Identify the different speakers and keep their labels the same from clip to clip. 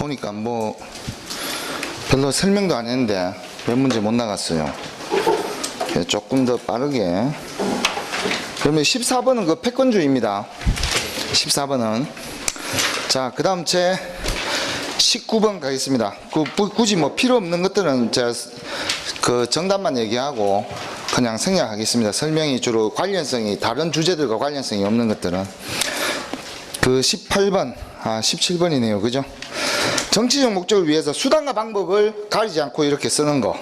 Speaker 1: 보니까 뭐 별로 설명도 안 했는데 몇 문제 못 나갔어요. 조금 더 빠르게. 그러면 14번은 그 패권주의입니다. 14번은. 자, 그 다음 제 19번 가겠습니다. 굳이 뭐 필요 없는 것들은 제가 그 정답만 얘기하고 그냥 생략하겠습니다. 설명이 주로 관련성이, 다른 주제들과 관련성이 없는 것들은. 그 18번, 17번이네요. 그죠? 정치적 목적을 위해서 수단과 방법을 가리지 않고 이렇게 쓰는 거.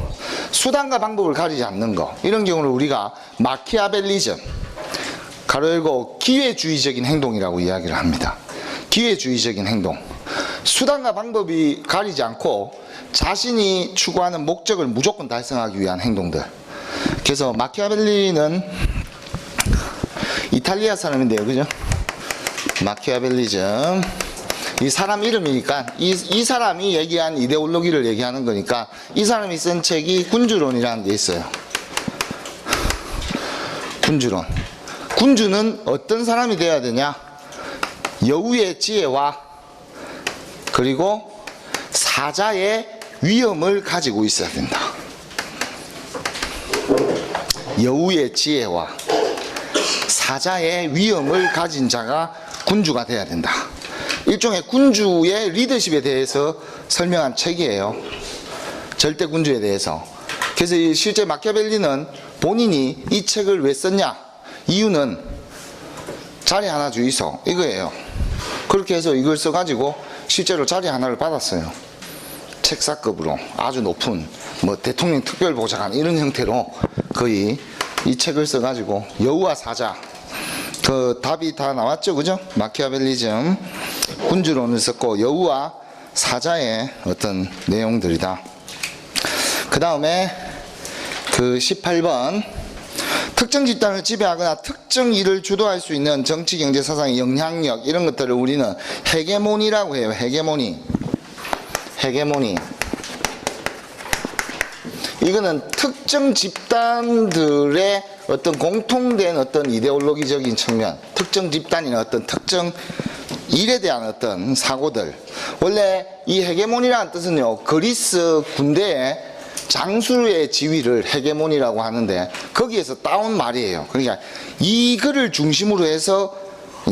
Speaker 1: 수단과 방법을 가리지 않는 거. 이런 경우를 우리가 마키아벨리즘, 가로 열고 기회주의적인 행동이라고 이야기를 합니다. 기회주의적인 행동. 수단과 방법이 가리지 않고 자신이 추구하는 목적을 무조건 달성하기 위한 행동들. 그래서 마키아벨리는 이탈리아 사람인데요. 그죠? 마키아벨리즘. 이 사람 이름이니까 이 사람이 얘기한 이데올로기를 얘기하는 거니까 이 사람이 쓴 책이 군주론이라는 게 있어요. 군주론. 군주는 어떤 사람이 돼야 되냐? 여우의 지혜와 그리고 사자의 위엄을 가지고 있어야 된다. 여우의 지혜와 사자의 위엄을 가진 자가 군주가 돼야 된다. 일종의 군주의 리더십에 대해서 설명한 책이에요. 절대 군주에 대해서. 그래서 실제 마키아벨리는 본인이 이 책을 왜 썼냐? 이유는 자리 하나 주이소 이거예요. 그렇게 해서 이걸 써가지고 실제로 자리 하나를 받았어요. 책사급으로 아주 높은 뭐 대통령 특별보좌관 이런 형태로 거의 이 책을 써가지고 여우와 사자, 그 답이 다 나왔죠. 그죠? 마키아벨리즘, 군주론을 썼고 여우와 사자의 어떤 내용들이다. 그 다음에 그 18번, 특정 집단을 지배하거나 특정 일을 주도할 수 있는 정치, 경제, 사상의 영향력, 이런 것들을 우리는 헤게모니라고 해요. 헤게모니. 헤게모니. 이거는 특정 집단들의 어떤 공통된 어떤 이데올로기적인 측면, 특정 집단이나 어떤 특정 일에 대한 어떤 사고들. 원래 이 헤게모니라는 뜻은요, 그리스 군대의 장수의 지위를 헤게모니라고 하는데 거기에서 따온 말이에요. 그러니까 이거를 중심으로 해서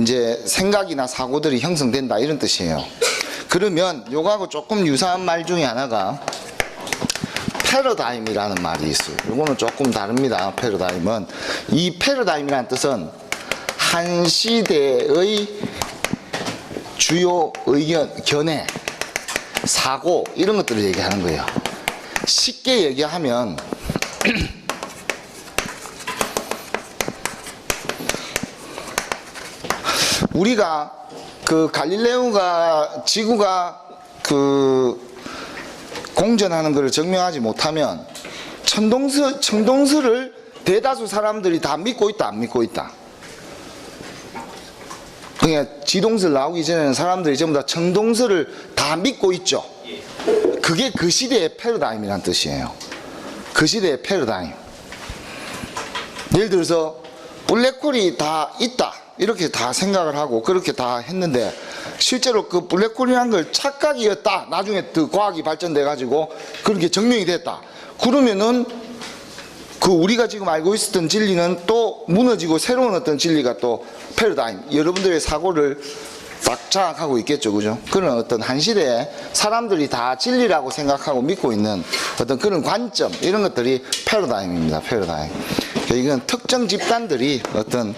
Speaker 1: 이제 생각이나 사고들이 형성된다 이런 뜻이에요. 그러면 요거하고 조금 유사한 말 중에 하나가 패러다임이라는 말이 있어요. 요거는 조금 다릅니다. 패러다임은. 이 패러다임이라는 뜻은 한 시대의 주요 의견, 견해, 사고 이런 것들을 얘기하는 거예요. 쉽게 얘기하면 우리가 그 갈릴레오가 지구가 그 공전하는 것을 증명하지 못하면 천동설을 대다수 사람들이 다 믿고 있다, 안 믿고 있다. 그러니까 지동설 나오기 전에는 사람들이 전부 다 천동설을 다 믿고 있죠. 그게 그 시대의 패러다임이란 뜻이에요. 그 시대의 패러다임. 예를 들어서 블랙홀이 다 있다 이렇게 다 생각을 하고 그렇게 다 했는데 실제로 그 블랙홀이라는 걸 착각이었다, 나중에 그 과학이 발전돼 가지고 그렇게 증명이 됐다. 그러면은 그 우리가 지금 알고 있었던 진리는 또 무너지고 새로운 어떤 진리가 또 패러다임, 여러분들의 사고를 딱 장악하고 있겠죠. 그죠? 그런 어떤 한 시대에 사람들이 다 진리라고 생각하고 믿고 있는 어떤 그런 관점, 이런 것들이 패러다임입니다. 패러다임. 이건 특정 집단들이 어떤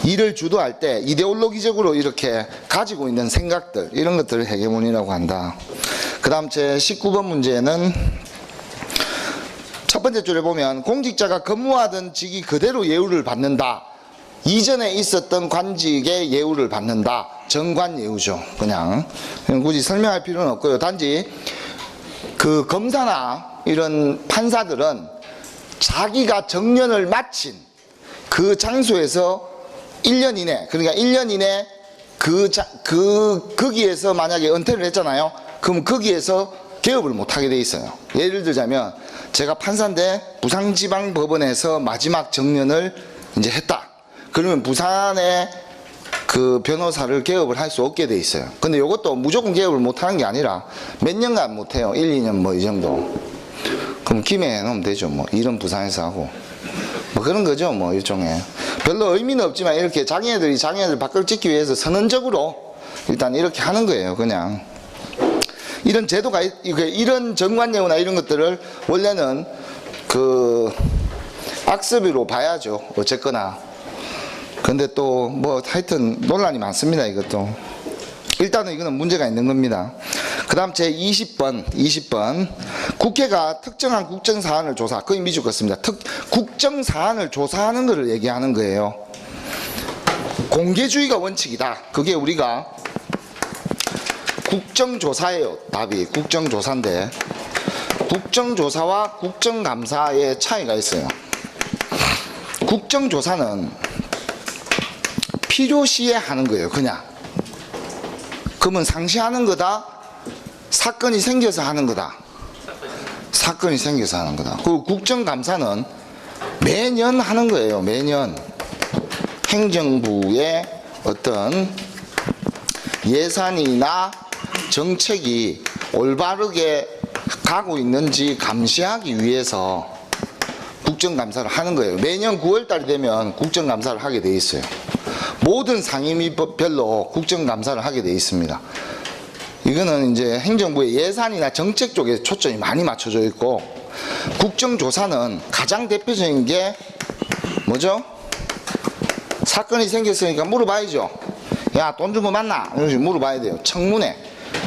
Speaker 1: 일을 주도할 때 이데올로기적으로 이렇게 가지고 있는 생각들, 이런 것들을 헤게모니라고 한다. 그 다음 제 19번 문제는 첫 번째 줄에 보면 공직자가 근무하던 직위 그대로 예우를 받는다. 이전에 있었던 관직의 예우를 받는다. 정관 예우죠. 그냥 굳이 설명할 필요는 없고요. 단지 그 검사나 이런 판사들은 자기가 정년을 마친 그 장소에서 1년 이내, 그러니까 1년 이내 거기에서 만약에 은퇴를 했잖아요. 그럼 거기에서 개업을 못하게 돼 있어요. 예를 들자면 제가 판사인데 부산지방법원에서 마지막 정년을 이제 했다. 그러면 부산의 그 변호사를 개업을 할 수 없게 돼 있어요. 근데 이것도 무조건 개업을 못 하는 게 아니라 몇 년간 못 해요. 1, 2년 뭐 이 정도. 그럼 김해 해놓으면 되죠. 뭐 일은 부산에서 하고 뭐 그런 거죠. 뭐 일종의 별로 의미는 없지만 이렇게 자기네들 밖을 찍기 위해서 선언적으로 일단 이렇게 하는 거예요. 그냥 이런 제도가 이런 정관예우나 이런 것들을 원래는 그 악습으로 봐야죠. 어쨌거나. 근데 또 뭐 하여튼 논란이 많습니다. 이것도. 일단은 이거는 문제가 있는 겁니다. 그 다음 제 20번 국회가 특정한 국정사안을 조사, 거의 미주 같습니다. 국정사안을 조사하는 것을 얘기하는 거예요. 공개주의가 원칙이다. 그게 우리가 국정조사예요. 답이 국정조사인데 국정조사와 국정감사의 차이가 있어요. 국정조사는 필요시에 하는 거예요. 그냥. 그러면 상시하는 거다? 사건이 생겨서 하는 거다? 사건이 생겨서 하는 거다. 그 국정감사는 매년 하는 거예요. 매년. 행정부의 어떤 예산이나 정책이 올바르게 가고 있는지 감시하기 위해서 국정감사를 하는 거예요. 매년 9월달이 되면 국정감사를 하게 돼 있어요. 모든 상임위별로 국정감사를 하게 돼 있습니다. 이거는 이제 행정부의 예산이나 정책 쪽에 초점이 많이 맞춰져 있고, 국정조사는 가장 대표적인 게 뭐죠? 사건이 생겼으니까 물어봐야죠. 야, 돈 준 거 맞나? 이런 식으로 물어봐야 돼요. 청문회.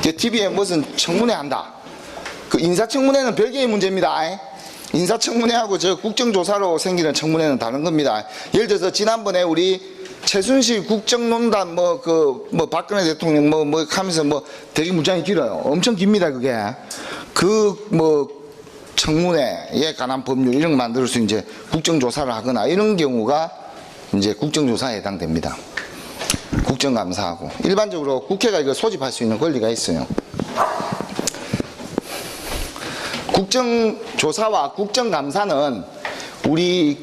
Speaker 1: TV에 무슨 청문회 한다. 그 인사청문회는 별개의 문제입니다. 인사청문회하고 저 국정조사로 생기는 청문회는 다른 겁니다. 예를 들어서 지난번에 우리 최순실 국정농단 박근혜 대통령 하면서 되게 문장이 길어요. 엄청 깁니다. 그게 청문회에 관한 법률 이런 거 만들 수 이제 국정조사를 하거나 이런 경우가 이제 국정조사에 해당됩니다. 국정감사하고 일반적으로 국회가 이거 소집할 수 있는 권리가 있어요. 국정조사와 국정감사는 우리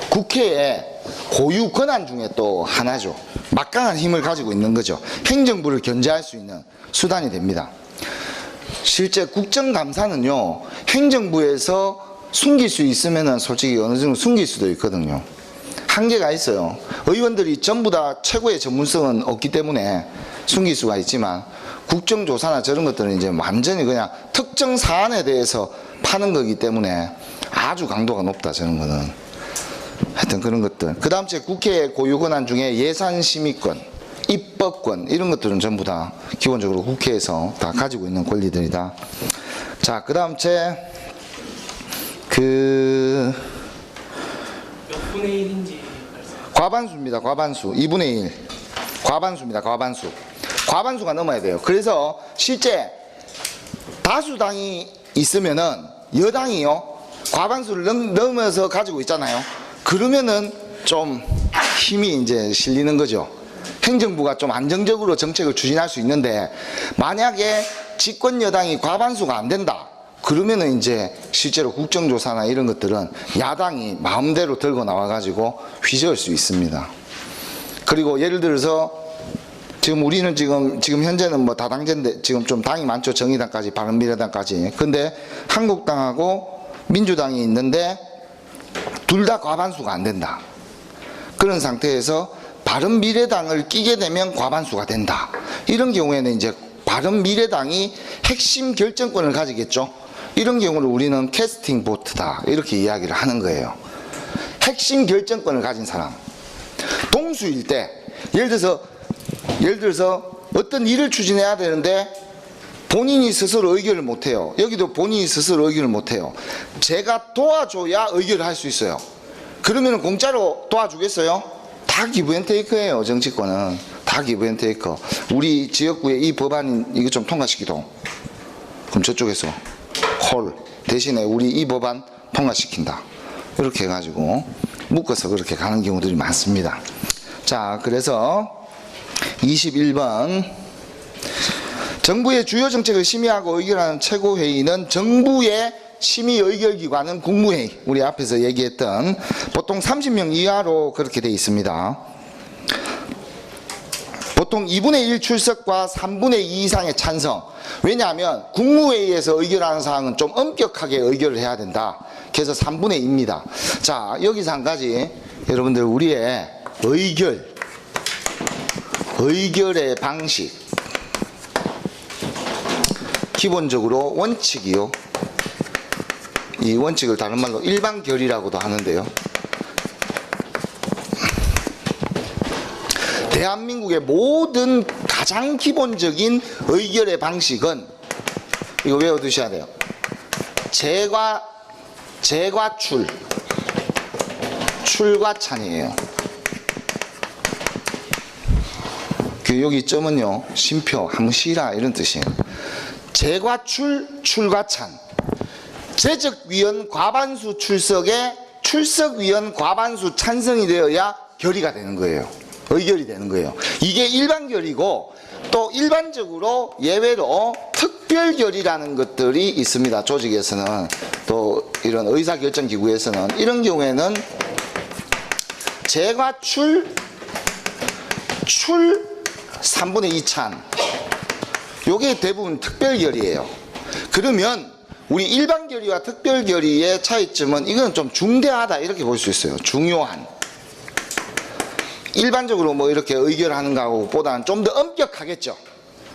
Speaker 1: 국회의 고유 권한 중에 또 하나죠. 막강한 힘을 가지고 있는 거죠. 행정부를 견제할 수 있는 수단이 됩니다. 실제 국정감사는요, 행정부에서 숨길 수 있으면은 솔직히 어느 정도 숨길 수도 있거든요. 한계가 있어요. 의원들이 전부 다 최고의 전문성은 없기 때문에 숨길 수가 있지만, 국정조사나 저런 것들은 이제 완전히 그냥 특정 사안에 대해서 파는 거기 때문에 아주 강도가 높다, 저런 거는. 하여튼 그런 것들. 그 다음 제 국회의 고유권한 중에 예산심의권, 입법권, 이런 것들은 전부 다 기본적으로 국회에서 다 가지고 있는 권리들이다. 자, 그 다음 제
Speaker 2: 몇 분의 1인지
Speaker 1: 과반수입니다. 과반수. 2분의 1. 과반수입니다. 과반수. 과반수가 넘어야 돼요. 그래서 실제 다수당이 있으면은 여당이요, 과반수를 넘어서 가지고 있잖아요. 그러면은 좀 힘이 이제 실리는 거죠. 행정부가 좀 안정적으로 정책을 추진할 수 있는데, 만약에 집권 여당이 과반수가 안 된다. 그러면은 이제 실제로 국정조사나 이런 것들은 야당이 마음대로 들고 나와가지고 휘저을 수 있습니다. 그리고 예를 들어서 지금 우리는 지금 현재는 다당제인데 지금 좀 당이 많죠. 정의당까지 바른미래당까지. 근데 한국당하고 민주당이 있는데 둘 다 과반수가 안 된다. 그런 상태에서 바른미래당을 끼게 되면 과반수가 된다. 이런 경우에는 이제 바른미래당이 핵심 결정권을 가지겠죠. 이런 경우를 우리는 캐스팅 보트다, 이렇게 이야기를 하는 거예요. 핵심 결정권을 가진 사람. 동수일 때 예를 들어서 어떤 일을 추진해야 되는데 본인이 스스로 의결을 못해요. 여기도 본인이 스스로 의결을 못해요. 제가 도와줘야 의결을 할 수 있어요. 그러면 공짜로 도와주겠어요? 다 기브앤테이크예요. 정치권은 다 기브앤테이크. 우리 지역구에 이 법안 이거 좀 통과시키도, 그럼 저쪽에서 헐 대신에 우리 이 법안 통과시킨다, 이렇게 해가지고 묶어서 그렇게 가는 경우들이 많습니다. 자, 그래서 21번 정부의 주요 정책을 심의하고 의결하는 최고회의는 정부의 심의 의결기관은 국무회의, 우리 앞에서 얘기했던 보통 30명 이하로 그렇게 되어 있습니다. 보통 2분의 1 출석과 3분의 2 이상의 찬성. 왜냐하면 국무회의에서 의결하는 사항은 좀 엄격하게 의결을 해야 된다. 그래서 3분의 2입니다. 자, 여기서 한 가지 여러분들 우리의 의결의 방식, 기본적으로 원칙이요. 이 원칙을 다른 말로 일반결의라고도 하는데요. 대한민국의 모든 가장 기본적인 의결의 방식은 이거 외워두셔야 돼요. 재과 출, 출과 찬이에요. 그 여기 점은요, 심표, 한번 쉬라 이런 뜻이에요. 재과 출, 출과 찬. 재적위원 과반수 출석에 출석위원 과반수 찬성이 되어야 결의가 되는 거예요. 의결이 되는 거예요. 이게 일반결의고, 또 일반적으로 예외로 특별결의라는 것들이 있습니다. 조직에서는, 또 이런 의사결정기구에서는. 이런 경우에는 재과 출 3분의 2 찬, 요게 대부분 특별결의예요. 그러면 우리 일반결의와 특별결의의 차이점은 이건 좀 중대하다 이렇게 볼 수 있어요. 중요한. 일반적으로 뭐 이렇게 의결하는 거보다는 좀 더 엄격하겠죠.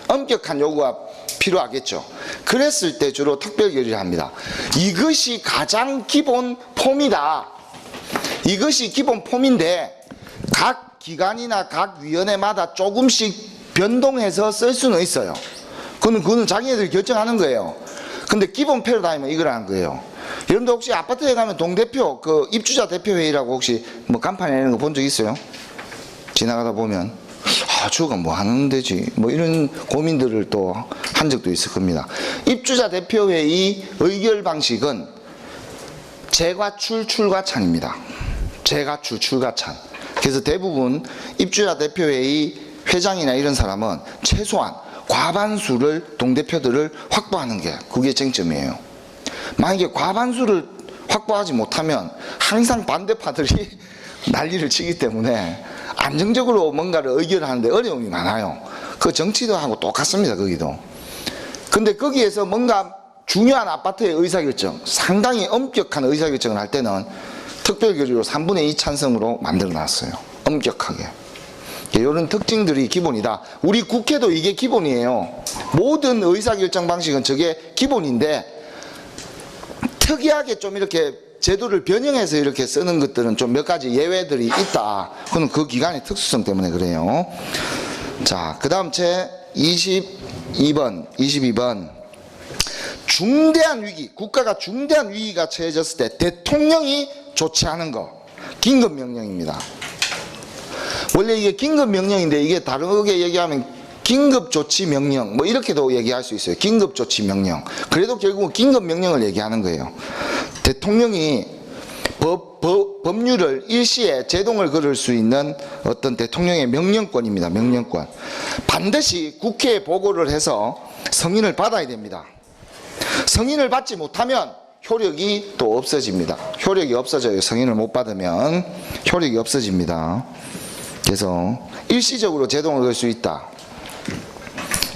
Speaker 1: 엄격한 요구가 필요하겠죠. 그랬을 때 주로 특별결의를 합니다. 이것이 가장 기본 폼이다. 이것이 기본 폼인데 각 기관이나 각 위원회마다 조금씩 변동해서 쓸 수는 있어요. 그거는 자기네들이 결정하는 거예요. 근데 기본 패러다임은 이거라는 거예요. 여러분들 혹시 아파트에 가면 동대표, 그 입주자 대표회의라고 혹시 뭐 간판에 내는 거 본 적 있어요? 지나가다 보면, 아, 저거 뭐 하는 데지? 뭐 이런 고민들을 또 한 적도 있을 겁니다. 입주자 대표회의 의결 방식은 재과 출, 출과 찬입니다. 재과 출, 출과 찬. 그래서 대부분 입주자 대표회의 회장이나 이런 사람은 최소한 과반수를, 동대표들을 확보하는 게 그게 쟁점이에요. 만약에 과반수를 확보하지 못하면 항상 반대파들이 난리를 치기 때문에 안정적으로 뭔가를 의결하는데 어려움이 많아요. 그 정치도 하고 똑같습니다. 거기도. 근데 거기에서 뭔가 중요한 아파트의 의사결정, 상당히 엄격한 의사결정을 할 때는 특별결의로 3분의 2 찬성으로 만들어 놨어요. 엄격하게. 이런 특징들이 기본이다. 우리 국회도 이게 기본이에요. 모든 의사결정 방식은 저게 기본인데, 특이하게 좀 이렇게 제도를 변형해서 이렇게 쓰는 것들은 좀 몇 가지 예외들이 있다. 그건 그 기관의 특수성 때문에 그래요. 자, 그 다음 제 22번. 중대한 위기, 국가가 중대한 위기가 처해졌을 때 대통령이 조치하는 거, 긴급명령입니다. 원래 이게 긴급명령인데 이게 다르게 얘기하면 긴급조치명령 뭐 이렇게도 얘기할 수 있어요. 긴급조치명령. 그래도 결국은 긴급명령을 얘기하는 거예요. 대통령이 법률을 일시에 제동을 걸을 수 있는 어떤 대통령의 명령권입니다. 명령권. 반드시 국회에 보고를 해서 승인을 받아야 됩니다. 승인을 받지 못하면 효력이 또 없어집니다. 효력이 없어져요. 승인을 못 받으면 효력이 없어집니다. 그래서 일시적으로 제동을 걸 수 있다.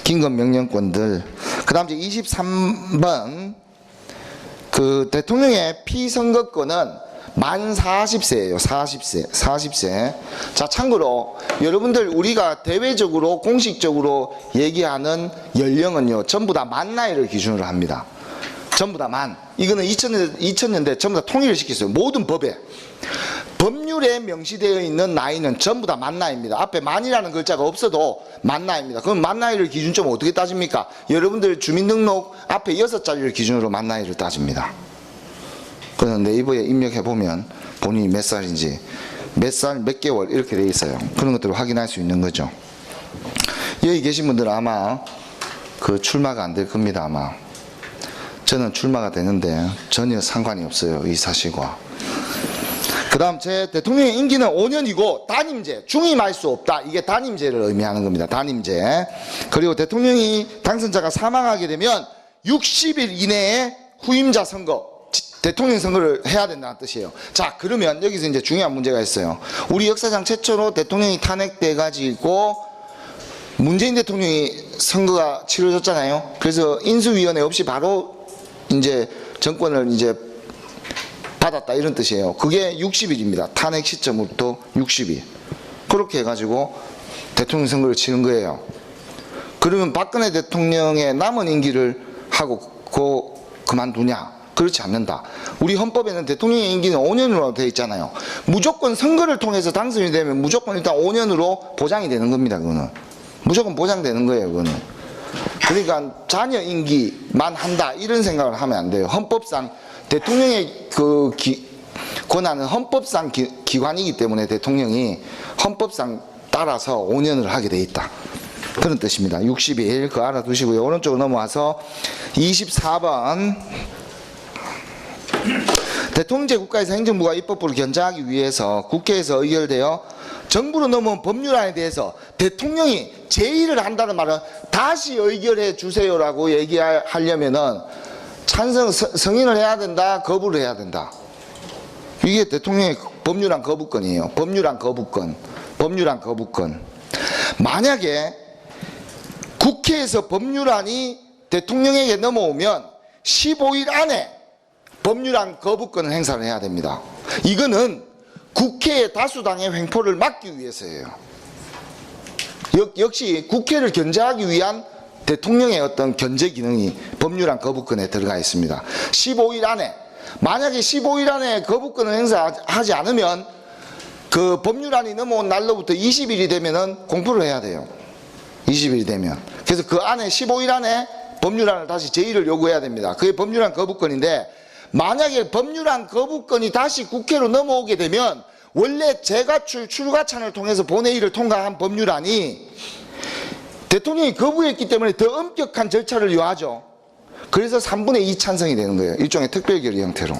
Speaker 1: 긴급명령권들. 그 다음 이제 23번. 그 대통령의 피선거권은 만 40세예요. 40세. 자, 참고로 여러분들 우리가 대외적으로 공식적으로 얘기하는 연령은요, 전부 다 만 나이를 기준으로 합니다. 전부 다 만. 이거는 2000년대 전부 다 통일을 시켰어요. 모든 법에. 법률에 명시되어 있는 나이는 전부 다 만 나이입니다. 앞에 만이라는 글자가 없어도 만 나이입니다. 그럼 만 나이를 기준점으로 어떻게 따집니까? 여러분들 주민등록 앞에 6자리를 기준으로 만 나이를 따집니다. 그래서 네이버에 입력해보면 본인이 몇 살인지, 몇 살, 몇 개월 이렇게 돼 있어요. 그런 것들을 확인할 수 있는 거죠. 여기 계신 분들은 아마 그 출마가 안 될 겁니다. 아마. 저는 출마가 되는데 전혀 상관이 없어요. 이 사실과. 그 다음 제 대통령의 임기는 5년이고 단임제, 중임할 수 없다. 이게 단임제를 의미하는 겁니다. 단임제. 그리고 대통령이 당선자가 사망하게 되면 60일 이내에 후임자 선거, 대통령 선거를 해야 된다는 뜻이에요. 자, 그러면 여기서 이제 중요한 문제가 있어요. 우리 역사상 최초로 대통령이 탄핵돼 가지고 문재인 대통령이 선거가 치러졌잖아요. 그래서 인수위원회 없이 바로 이제 정권을 이제 받았다 이런 뜻이에요. 그게 60일입니다. 탄핵 시점부터 60일. 그렇게 해가지고 대통령 선거를 치른 거예요. 그러면 박근혜 대통령의 남은 임기를 하고 그만두냐? 그렇지 않는다. 우리 헌법에는 대통령의 임기는 5년으로 되어 있잖아요. 무조건 선거를 통해서 당선이 되면 무조건 일단 5년으로 보장이 되는 겁니다. 그거는 무조건 보장되는 거예요. 그거는. 그러니까 자녀 임기만 한다 이런 생각을 하면 안 돼요. 헌법상 대통령의 그 권한은 헌법상 기관이기 때문에 대통령이 헌법상 따라서 5년을 하게 돼 있다. 그런 뜻입니다. 60일 그거 알아두시고요. 오른쪽으로 넘어와서 24번 대통령제 국가에서 행정부가 입법부를 견제하기 위해서 국회에서 의결되어 정부로 넘어온 법률안에 대해서 대통령이 제의를 한다는 말은 다시 의결해 주세요라고 얘기하려면은 승인을 해야 된다, 거부를 해야 된다. 이게 대통령의 법률안 거부권이에요. 법률안 거부권. 만약에 국회에서 법률안이 대통령에게 넘어오면 15일 안에 법률안 거부권을 행사를 해야 됩니다. 이거는 국회의 다수당의 횡포를 막기 위해서예요. 역시 국회를 견제하기 위한 대통령의 어떤 견제 기능이 법률안 거부권에 들어가 있습니다. 15일 안에 만약에 15일 안에 거부권을 행사하지 않으면 그 법률안이 넘어온 날로부터 20일이 되면은 공포를 해야 돼요. 20일이 되면. 그래서 그 안에 15일 안에 법률안을 다시 제의를 요구해야 됩니다. 그게 법률안 거부권인데 만약에 법률안 거부권이 다시 국회로 넘어오게 되면 원래 재가출 출가찬을 통해서 본회의를 통과한 법률안이 대통령이 거부했기 때문에 더 엄격한 절차를 요하죠. 그래서 3분의 2 찬성이 되는 거예요. 일종의 특별결의 형태로.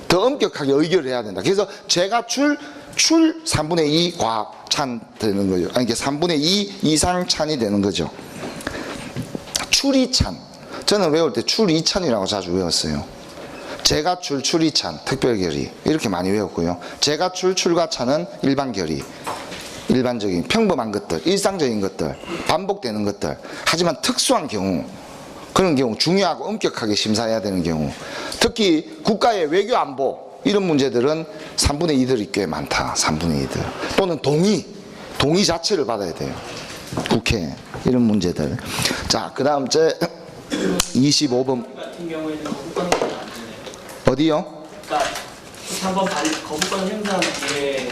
Speaker 1: 더 엄격하게 의결을 해야 된다. 그래서 재가출 3분의 2 과찬 되는 거죠. 아니, 이게 3분의 2 이상 찬이 되는 거죠. 출이찬. 저는 외울 때 출이찬이라고 자주 외웠어요. 재가출, 출이찬, 특별결의 이렇게 많이 외웠고요. 재가출, 출가찬은 일반결의, 일반적인 평범한 것들, 일상적인 것들, 반복되는 것들. 하지만 특수한 경우, 그런 경우 중요하고 엄격하게 심사해야 되는 경우, 특히 국가의 외교 안보 이런 문제들은 3분의 2들이 꽤 많다. 3분의 2들 또는 동의 자체를 받아야 돼요. 국회 이런 문제들. 자, 그 다음 제 25번
Speaker 2: 같은 경우에는 거부권 안 되네요.
Speaker 1: 어디요?
Speaker 2: 그러니까 3번 거부권 행사한 뒤에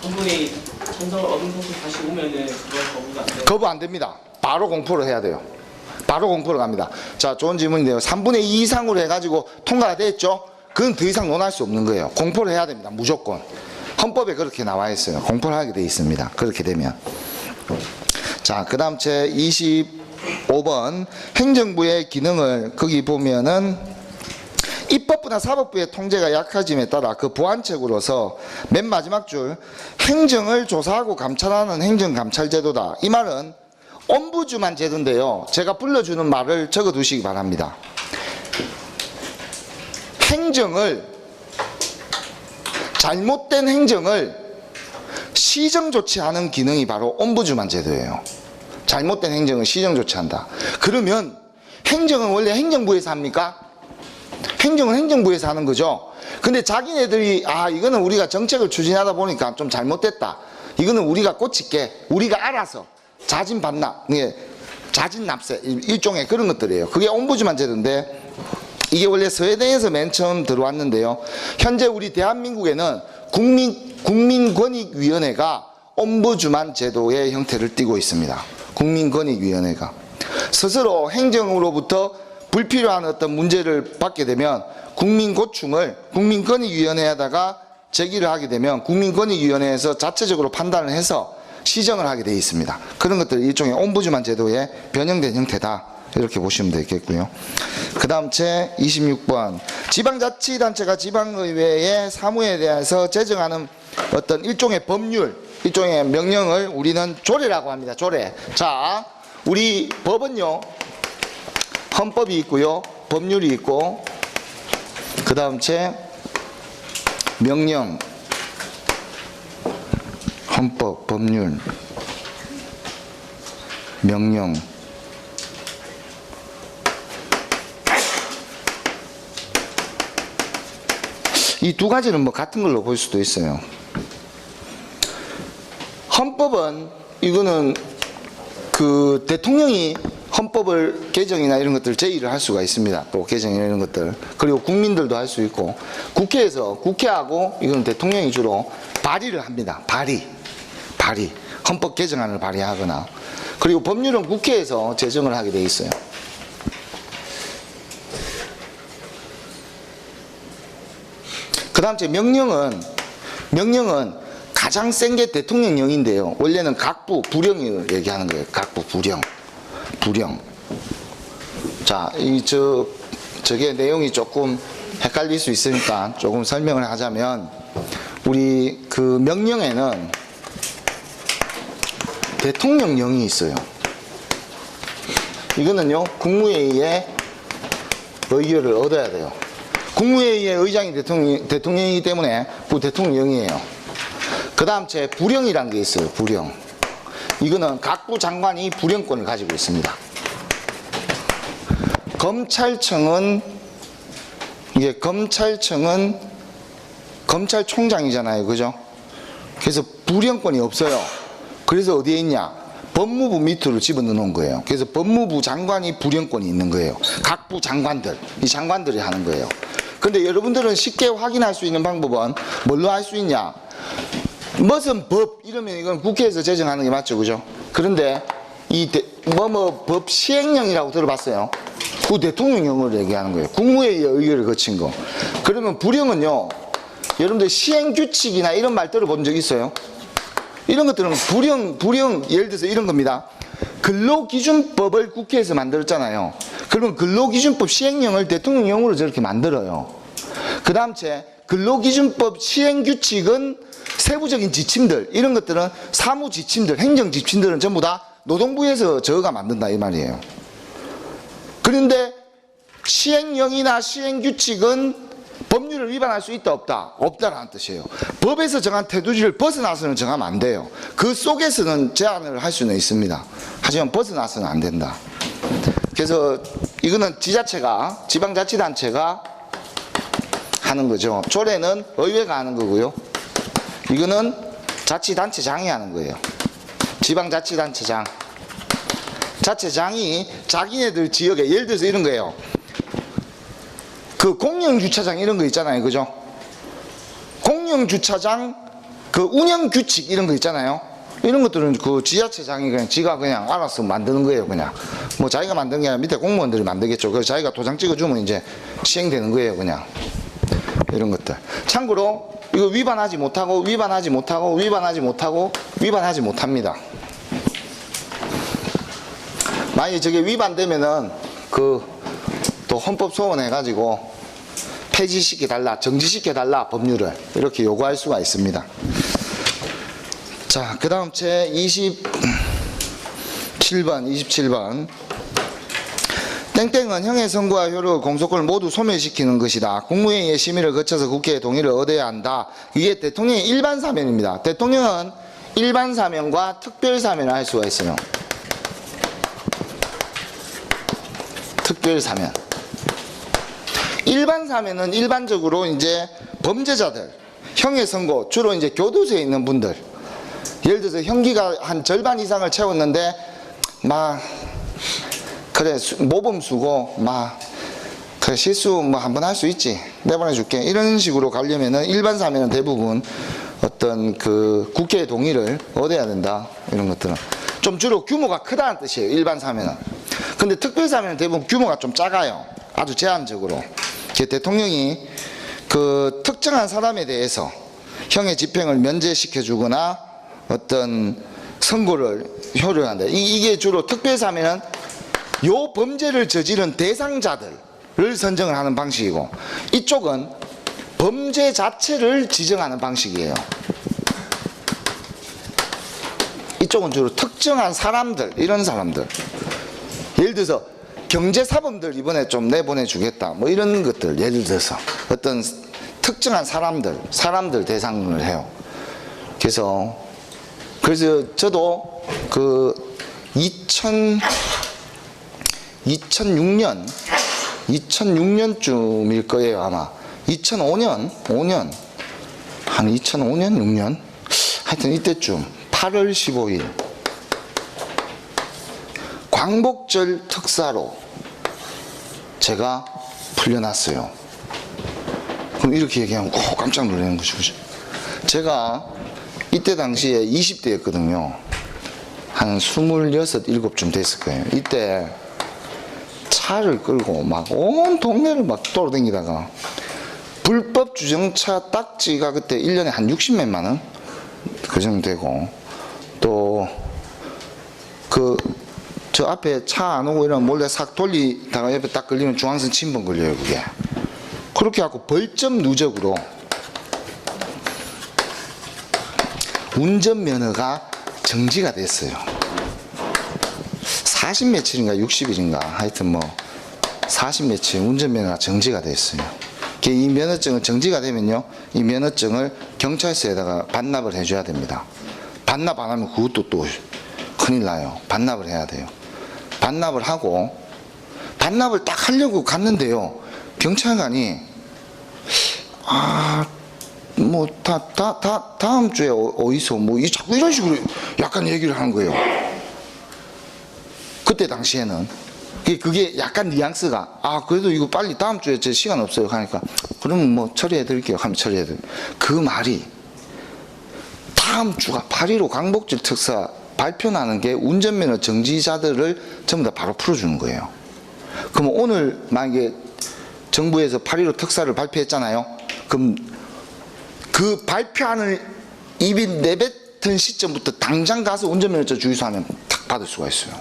Speaker 2: 한분의 찬성을 얻은 것이 다시 오면은 그건 거부가 안 돼요.
Speaker 1: 거부 안 됩니다. 바로 공포를 해야 돼요. 바로 공포를 갑니다. 자, 좋은 질문인데요. 3분의 2 이상으로 해가지고 통과가 됐죠? 그건 더 이상 논할 수 없는 거예요. 공포를 해야 됩니다. 무조건. 헌법에 그렇게 나와 있어요. 공포를 하게 돼 있습니다. 그렇게 되면. 자, 그 다음 제 25번 행정부의 기능을 거기 보면은 입법부나 사법부의 통제가 약해짐에 따라 그 보완책으로서 맨 마지막 줄 행정을 조사하고 감찰하는 행정감찰제도다. 이 말은 옴부즈만 제도인데요. 제가 불러주는 말을 적어두시기 바랍니다. 잘못된 행정을 시정조치하는 기능이 바로 옴부즈만 제도예요. 잘못된 행정을 시정조치한다. 그러면 행정은 원래 행정부에서 합니까? 행정은 행정부에서 하는 거죠. 근데 자기네들이 이거는 우리가 정책을 추진하다 보니까 좀 잘못됐다. 이거는 우리가 고칠게. 우리가 알아서 자진반납, 자진납세 일종의 그런 것들이에요. 그게 옴부즈만 제도인데 이게 원래 스웨덴에서 맨 처음 들어왔는데요. 현재 우리 대한민국에는 국민권익위원회가 옴부즈만 제도의 형태를 띠고 있습니다. 국민권익위원회가 스스로 행정으로부터 불필요한 어떤 문제를 받게 되면 국민권익위원회에다가 제기를 하게 되면 국민권익위원회에서 자체적으로 판단을 해서 시정을 하게 되어 있습니다. 그런 것들 일종의 옴부즈만 제도에 변형된 형태다. 이렇게 보시면 되겠고요. 그 다음 제 26번 지방자치단체가 지방의회의 사무에 대해서 제정하는 어떤 일종의 법률, 일종의 명령을 우리는 조례라고 합니다. 조례. 자, 우리 법은요 헌법이 있고요, 법률이 있고 그 다음 제 명령, 헌법, 법률, 명령, 이 두 가지는 뭐 같은 걸로 볼 수도 있어요. 헌법은 이거는 그 대통령이 헌법을 개정이나 이런 것들 제의를 할 수가 있습니다. 또 개정이나 이런 것들. 그리고 국민들도 할 수 있고, 국회에서, 국회하고 이건 대통령이 주로 발의를 합니다. 발의. 헌법 개정안을 발의하거나. 그리고 법률은 국회에서 제정을 하게 돼 있어요. 그 다음 제 명령은 가장 센 게 대통령령인데요. 원래는 각부, 부령을 얘기하는 거예요. 각부, 부령. 자, 저게 내용이 조금 헷갈릴 수 있으니까 조금 설명을 하자면, 우리 그 명령에는 대통령령이 있어요. 이거는요, 국무회의의 의결을 얻어야 돼요. 국무회의의 의장이 대통령이기 때문에 그 대통령령이에요. 그 다음 제 부령이라는 게 있어요. 부령. 이거는 각부 장관이 부령권을 가지고 있습니다. 검찰청은 검찰총장이잖아요. 그죠? 그래서 부령권이 없어요. 그래서 어디에 있냐? 법무부 밑으로 집어넣어 놓은 거예요. 그래서 법무부 장관이 부령권이 있는 거예요. 각부 장관들, 이 장관들이 하는 거예요. 근데 여러분들은 쉽게 확인할 수 있는 방법은 뭘로 할 수 있냐? 무슨 법 이러면 이건 국회에서 제정하는 게 맞죠, 그죠? 그런데 이 법 시행령이라고 들어봤어요? 그 대통령령을 얘기하는 거예요. 국무회의의 의결을 거친 거. 그러면 부령은요, 여러분들 시행규칙이나 이런 말 들어본 적 있어요? 이런 것들은 부령 예를 들어서 이런 겁니다. 근로기준법을 국회에서 만들었잖아요. 그러면 근로기준법 시행령을 대통령령으로 저렇게 만들어요. 그 다음 째 근로기준법 시행규칙은 세부적인 지침들, 이런 것들은 사무지침들, 행정지침들은 전부 다 노동부에서 저가 만든다 이 말이에요. 그런데 시행령이나 시행규칙은 법률을 위반할 수 있다 없다? 없다라는 뜻이에요. 법에서 정한 테두리를 벗어나서는 정하면 안 돼요. 그 속에서는 제한을 할 수는 있습니다. 하지만 벗어나서는 안 된다. 그래서 이거는 지자체가, 지방자치단체가 하는 거죠. 조례는 의회가 하는 거고요. 이거는 자치단체장이 하는 거예요. 지방자치단체장. 자체장이 자기네들 지역에, 예를 들어서 이런 거예요. 그 공영주차장 이런 거 있잖아요. 그죠? 공영주차장 그 운영규칙 이런 거 있잖아요. 이런 것들은 그 지자체장이 그냥 지가 그냥 알아서 만드는 거예요. 그냥 뭐 자기가 만든 게 아니라 밑에 공무원들이 만들겠죠. 그래서 자기가 도장 찍어주면 이제 시행되는 거예요. 그냥 이런 것들. 참고로 이거 위반하지 못합니다. 만약에 저게 위반되면은 또 헌법 소원해가지고 폐지시켜달라, 정지시켜달라 법률을 이렇게 요구할 수가 있습니다. 자, 그 다음 제 27번 땡땡은 형의 선고와 효력, 공소권을 모두 소멸시키는 것이다. 국무회의의 심의를 거쳐서 국회의 동의를 얻어야 한다. 이게 대통령의 일반 사면입니다. 대통령은 일반 사면과 특별 사면을 할 수가 있어요. 특별 사면. 일반 사면은 일반적으로 이제 범죄자들, 형의 선고, 주로 이제 교도소에 있는 분들, 예를 들어서 형기가 한 절반 이상을 채웠는데 그래 모범수고 그래 실수 한번 할 수 있지, 내보내 줄게, 이런 식으로 가려면은 일반 사면은 대부분 어떤 그 국회의 동의를 얻어야 된다. 이런 것들은 좀 주로 규모가 크다는 뜻이에요. 일반 사면은. 근데 특별 사면은 대부분 규모가 좀 작아요. 아주 제한적으로. 대통령이 그 특정한 사람에 대해서 형의 집행을 면제시켜 주거나 어떤 선고를 효력한다. 이게 주로 특별 사면은 요 범죄를 저지른 대상자들을 선정을 하는 방식이고, 이쪽은 범죄 자체를 지정하는 방식이에요. 이쪽은 주로 특정한 사람들, 이런 사람들. 예를 들어서 경제사범들 이번에 좀 내보내주겠다. 뭐 이런 것들, 예를 들어서 어떤 특정한 사람들 대상을 해요. 그래서 저도 그 2006년쯤일 거예요, 아마. 2005년, 한 2005년, 6년? 하여튼 이때쯤, 8월 15일. 광복절 특사로 제가 풀려났어요. 그럼 이렇게 얘기하면 깜짝 놀라는 거죠, 그죠? 제가 이때 당시에 20대였거든요. 한 26, 7쯤 됐을 거예요. 이때 차를 끌고 막 온 동네를 막 돌아다니다가 불법 주정차 딱지가 그때 1년에 한 60몇만 원? 그 정도 되고, 또 저 앞에 차 안 오고 이러면 몰래 싹 돌리다가 옆에 딱 걸리면 중앙선 침범 걸려요, 그게. 그렇게 하고 벌점 누적으로 운전면허가 정지가 됐어요. 40 며칠인가 60일인가 하여튼 뭐 40 며칠 운전면허가 정지가 됐어요. 이 면허증은 정지가 되면요, 이 면허증을 경찰서에다가 반납을 해줘야 됩니다. 반납 안 하면 그것도 또 큰일 나요. 반납을 해야 돼요. 반납을 하고, 반납을 딱 하려고 갔는데요, 경찰관이 뭐 다음 주에 어디서 뭐 자꾸 이런 식으로 약간 얘기를 하는 거예요. 그때 당시에는 그게 약간 뉘앙스가 그래도 이거 빨리 다음 주에 제 시간 없어요 하니까, 그러면 뭐 처리해 드릴게요 하면 처리해 드릴게요. 그 말이 다음 주가 8.15 광복절 특사 발표나는 게 운전면허 정지자들을 전부 다 바로 풀어주는 거예요. 그럼 오늘 만약에 정부에서 8.15 특사를 발표했잖아요. 그럼 그 발표하는 입이 내뱉은 시점부터 당장 가서 운전면허증 주유소하면 탁 받을 수가 있어요.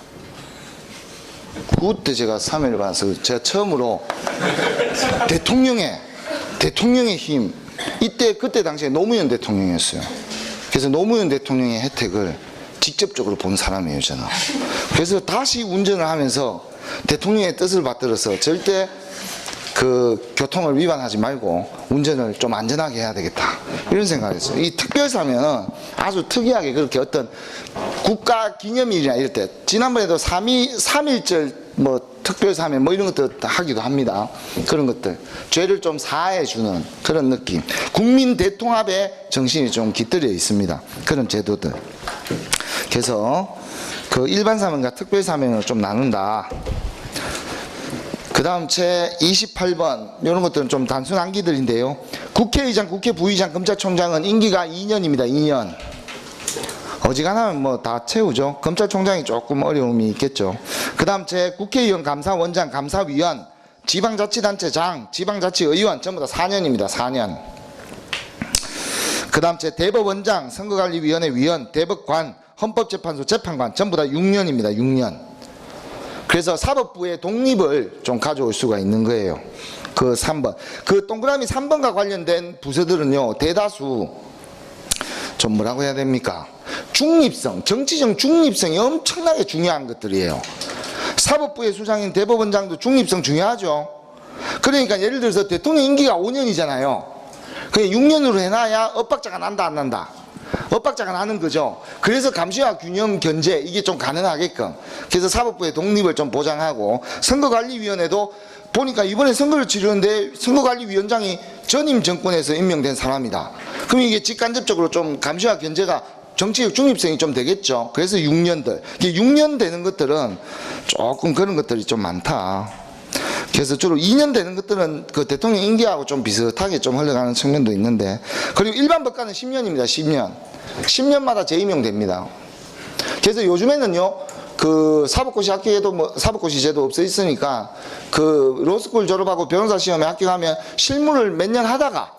Speaker 1: 그때 제가 3회를 받아서 제가 처음으로 대통령의 힘, 그때 당시에 노무현 대통령이었어요. 그래서 노무현 대통령의 혜택을 직접적으로 본 사람이에요, 저는. 그래서 다시 운전을 하면서 대통령의 뜻을 받들어서 절대 그 교통을 위반하지 말고 운전을 좀 안전하게 해야 되겠다, 이런 생각을 했어요. 이 특별사면은 아주 특이하게 그렇게 어떤 국가 기념일이나 이럴 때, 지난번에도 3.1절 뭐 특별사면 뭐 이런 것들 하기도 합니다. 그런 것들 죄를 좀 사해주는 그런 느낌, 국민 대통합의 정신이 좀 깃들여 있습니다. 그런 제도들. 그래서 그 일반 사면과 특별 사면을 좀 나눈다. 그 다음 제 28번 이런 것들은 좀 단순 암기들인데요. 국회의장, 국회 부의장, 검찰총장은 임기가 2년입니다. 2년. 어지간하면 뭐 다 채우죠. 검찰총장이 조금 어려움이 있겠죠. 그 다음 제 국회의원, 감사원장, 감사위원, 지방자치단체장, 지방자치의원 전부 다 4년입니다. 4년. 그 다음 제 대법원장, 선거관리위원회 위원, 대법관, 헌법재판소 재판관 전부 다 6년입니다. 6년. 그래서 사법부의 독립을 좀 가져올 수가 있는 거예요. 그 3번. 그 동그라미 3번과 관련된 부서들은요, 대다수 좀 뭐라고 해야 됩니까? 중립성, 정치적 중립성이 엄청나게 중요한 것들이에요. 사법부의 수장인 대법원장도 중립성 중요하죠. 그러니까 예를 들어서 대통령 임기가 5년이잖아요. 그냥 6년으로 해놔야 엇박자가 난다 안 난다? 엇박자가 나는 거죠. 그래서 감시와 균형 견제 이게 좀 가능하게끔, 그래서 사법부의 독립을 좀 보장하고, 선거관리위원회도 보니까 이번에 선거를 치르는데 선거관리위원장이 전임 정권에서 임명된 사람이다. 그럼 이게 직간접적으로 좀 감시와 견제가 정치적 중립성이 좀 되겠죠. 그래서 6년들. 6년 되는 것들은 조금 그런 것들이 좀 많다. 그래서 주로 2년 되는 것들은 그 대통령 임기하고 좀 비슷하게 좀 흘러가는 측면도 있는데, 그리고 일반 법관은 10년입니다. 10년. 10년마다 재임용됩니다. 그래서 요즘에는요, 그 사법고시 합격해도 뭐 사법고시 제도 없어 있으니까 그 로스쿨 졸업하고 변호사 시험에 합격하면 실무를 몇 년 하다가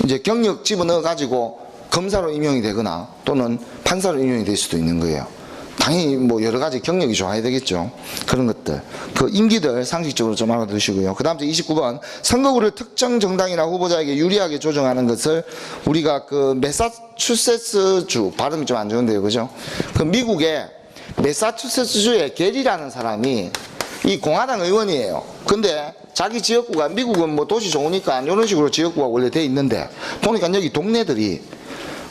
Speaker 1: 이제 경력 집어넣어 가지고 검사로 임용이 되거나 또는 판사로 임용이 될 수도 있는 거예요. 당연히 뭐 여러 가지 경력이 좋아야 되겠죠. 그런 것들. 그 임기들 상식적으로 좀 알아두시고요. 그 다음 29번. 선거구를 특정 정당이나 후보자에게 유리하게 조정하는 것을 우리가 그 매사추세츠주, 발음이 좀 안 좋은데요. 그죠? 그 미국의 매사추세츠주의 게리라는 사람이 이 공화당 의원이에요. 근데 자기 지역구가, 미국은 뭐 도시 좋으니까 이런 식으로 지역구가 원래 돼 있는데 보니까 여기 동네들이,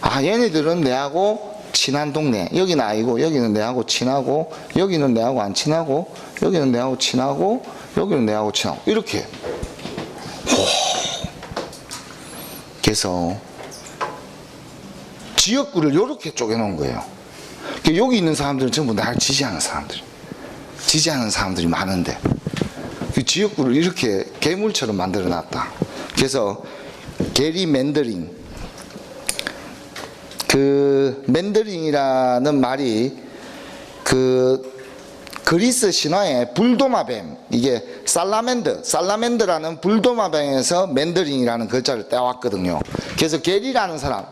Speaker 1: 아 얘네들은 내하고 친한 동네, 여기는 아니고 여기는 내하고 친하고, 여기는 내하고 안 친하고, 여기는 내하고 친하고, 여기는 내하고 친하고, 이렇게. 그래서 지역구를 이렇게 쪼개놓은 거예요. 여기 있는 사람들은 전부 나를 지지하는 사람들이 많은데 그 지역구를 이렇게 괴물처럼 만들어 놨다. 그래서 게리 맨더링, 그 맨더링이라는 말이 그 그리스 신화의 불도마뱀, 이게 살라멘드라는 불도마뱀에서 맨더링이라는 글자를 떼왔거든요. 그래서 게리라는 사람,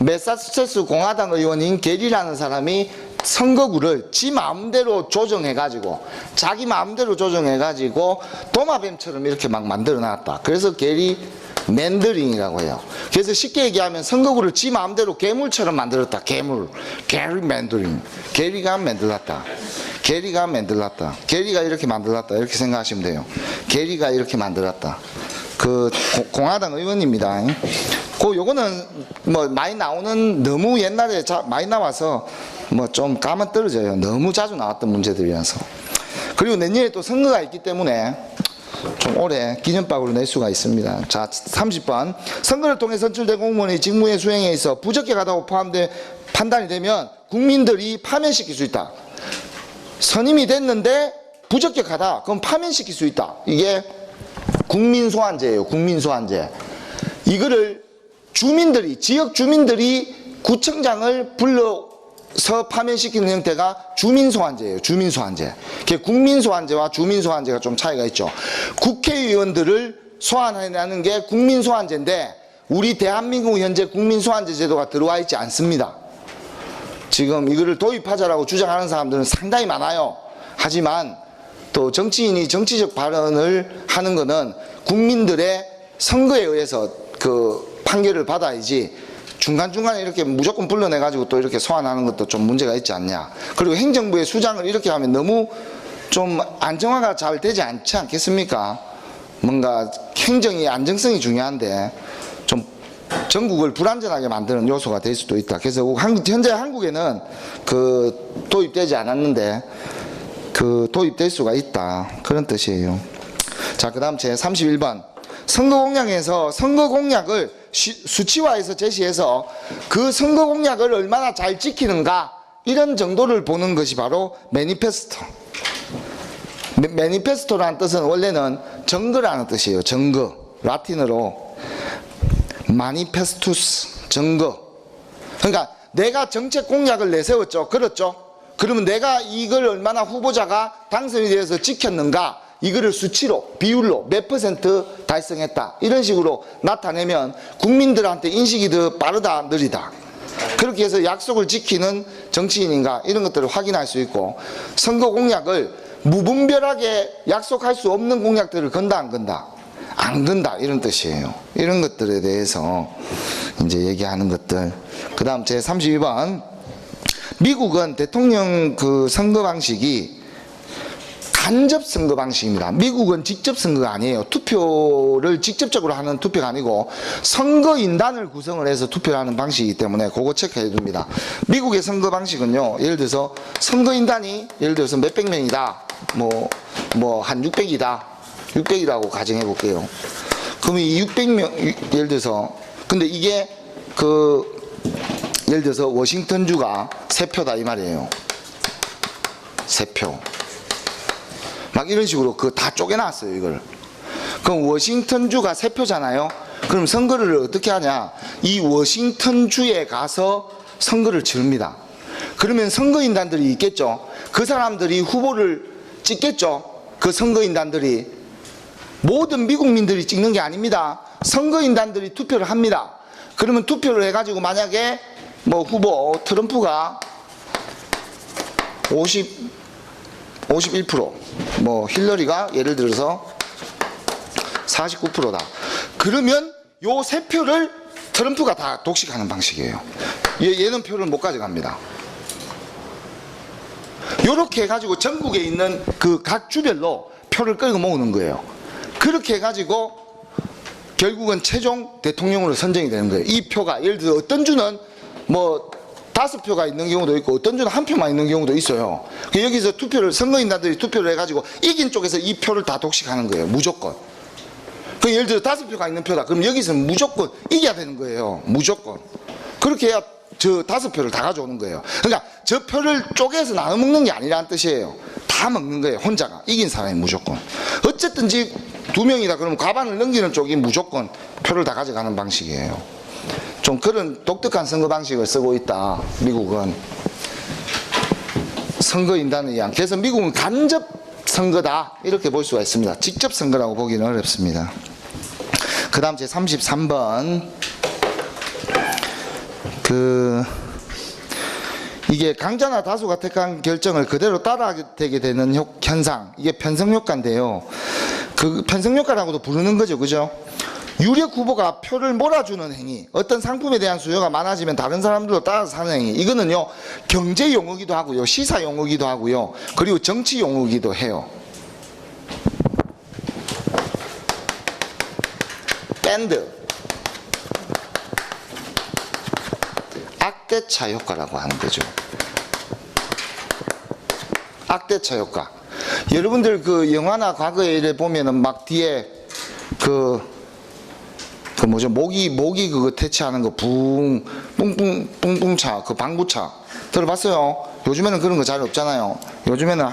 Speaker 1: 매사추세츠 공화당 의원인 게리라는 사람이 선거구를 지 마음대로 조정해가지고, 자기 마음대로 조정해가지고 도마뱀처럼 이렇게 막 만들어 놨다. 그래서 게리 맨더링이라고 해요. 그래서 쉽게 얘기하면 선거구를 지 마음대로 괴물처럼 만들었다. 괴물. 게리 맨더링. 게리가 만들었다. 게리가 만들었다. 게리가 이렇게 만들었다. 이렇게 생각하시면 돼요. 게리가 이렇게 만들었다. 그 공화당 의원입니다. 요거는 뭐 많이 나오는, 너무 옛날에 많이 나와서 뭐 좀 감은 떨어져요. 너무 자주 나왔던 문제들이라서. 그리고 내년에 또 선거가 있기 때문에 좀 오래 기념박으로 낼 수가 있습니다. 자, 30번. 선거를 통해 선출된 공무원의 직무의 수행에 있어 부적격하다고 판단이 되면 국민들이 파면시킬 수 있다. 선임이 됐는데 부적격하다. 그럼 파면시킬 수 있다. 이게 국민소환제예요. 국민소환제. 이거를 주민들이, 지역 주민들이 구청장을 불러서 파면시키는 형태가 주민소환제예요. 주민소환제. 국민소환제와 주민소환제가 좀 차이가 있죠. 국회의원들을 소환하는 게 국민소환제인데 우리 대한민국 현재 국민소환제 제도가 들어와 있지 않습니다. 지금 이거를 도입하자라고 주장하는 사람들은 상당히 많아요. 하지만 또 정치인이 정치적 발언을 하는 것은 국민들의 선거에 의해서 그 판결을 받아야지, 중간중간에 이렇게 무조건 불러내가지고 또 이렇게 소환하는 것도 좀 문제가 있지 않냐. 그리고 행정부의 수장을 이렇게 하면 너무 좀 안정화가 잘 되지 않지 않겠습니까? 뭔가 행정이 안정성이 중요한데 좀 전국을 불안전하게 만드는 요소가 될 수도 있다. 그래서 현재 한국에는 그 도입되지 않았는데 그 도입될 수가 있다. 그런 뜻이에요. 자, 그 다음 제 31번. 선거공약에서 선거공약을 수치화해서 제시해서 그 선거공약을 얼마나 잘 지키는가, 이런 정도를 보는 것이 바로 매니페스토. 매니페스토라는 뜻은 원래는 정거라는 뜻이에요. 정거. 라틴어로 마니페스투스, 정거. 그러니까 내가 정책 공약을 내세웠죠. 그렇죠? 그러면 내가 이걸 얼마나 후보자가 당선이 되어서 지켰는가, 이거를 수치로, 비율로 몇 퍼센트 달성했다, 이런 식으로 나타내면 국민들한테 인식이 더 빠르다, 느리다, 그렇게 해서 약속을 지키는 정치인인가, 이런 것들을 확인할 수 있고, 선거 공약을 무분별하게 약속할 수 없는 공약들을 건다, 안 건다? 안 건다, 이런 뜻이에요. 이런 것들에 대해서 이제 얘기하는 것들. 그 다음 제 32번. 미국은 대통령 그 선거 방식이 간접 선거 방식입니다. 미국은 직접 선거가 아니에요. 투표를 직접적으로 하는 투표가 아니고 선거인단을 구성을 해서 투표를 하는 방식이기 때문에 그거 체크해 둡니다. 미국의 선거 방식은요, 예를 들어서 선거인단이 예를 들어서 몇백 명이다, 뭐 한 600이다, 600이라고 가정해 볼게요. 그러면 이 600명, 예를 들어서, 근데 이게 예를 들어서 워싱턴주가 3표다 이 말이에요. 3표. 막 이런 식으로 다 쪼개놨어요, 이걸. 그럼 워싱턴주가 3표잖아요. 그럼 선거를 어떻게 하냐? 이 워싱턴주에 가서 선거를 치릅니다. 그러면 선거인단들이 있겠죠. 그 사람들이 후보를 찍겠죠. 그 선거인단들이. 모든 미국민들이 찍는 게 아닙니다. 선거인단들이 투표를 합니다. 그러면 투표를 해가지고 만약에 뭐 후보 트럼프가 51%, 뭐 힐러리가 예를 들어서 49%다. 그러면 요 3표를 트럼프가 다 독식하는 방식이에요. 얘는 표를 못 가져갑니다. 요렇게 해가지고 전국에 있는 그 각 주별로 표를 끌고 모으는 거예요. 그렇게 해가지고 결국은 최종 대통령으로 선정이 되는 거예요. 이 표가 예를 들어 어떤 주는 뭐 5표가 있는 경우도 있고 어떤 주는 1표만 있는 경우도 있어요. 여기서 투표를 선거인단들이 투표를 해가지고 이긴 쪽에서 이 표를 다 독식하는 거예요. 무조건. 그 예를 들어 5표가 있는 표다. 그럼 여기서는 무조건 이겨야 되는 거예요. 무조건. 그렇게 해야 저 5표를 다 가져오는 거예요. 그러니까 저 표를 쪼개서 나눠 먹는 게 아니라는 뜻이에요. 다 먹는 거예요. 혼자가. 이긴 사람이 무조건. 어쨌든지 2명이다 그러면 과반을 넘기는 쪽이 무조건 표를 다 가져가는 방식이에요. 좀 그런 독특한 선거 방식을 쓰고 있다. 미국은. 선거인단에 의한. 그래서 미국은 간접 선거다. 이렇게 볼 수가 있습니다. 직접 선거라고 보기는 어렵습니다. 그 다음 제 33번. 이게 강자나 다수가 택한 결정을 그대로 따라하게 되는 현상. 이게 편성효과인데요. 그 편성효과라고도 부르는 거죠. 그죠? 유력 후보가 표를 몰아주는 행위, 어떤 상품에 대한 수요가 많아지면 다른 사람들도 따라서 사는 행위. 이거는요 경제 용어기도 하고요, 시사 용어기도 하고요, 그리고 정치 용어기도 해요. 밴드, 악대차 효과라고 하는 거죠. 악대차 효과. 여러분들 그 영화나 과거에 이래 보면은 막 뒤에 모기 그거 퇴치하는 거 뿡뿡차, 그 방구차 들어봤어요? 요즘에는 그런 거 잘 없잖아요. 요즘에는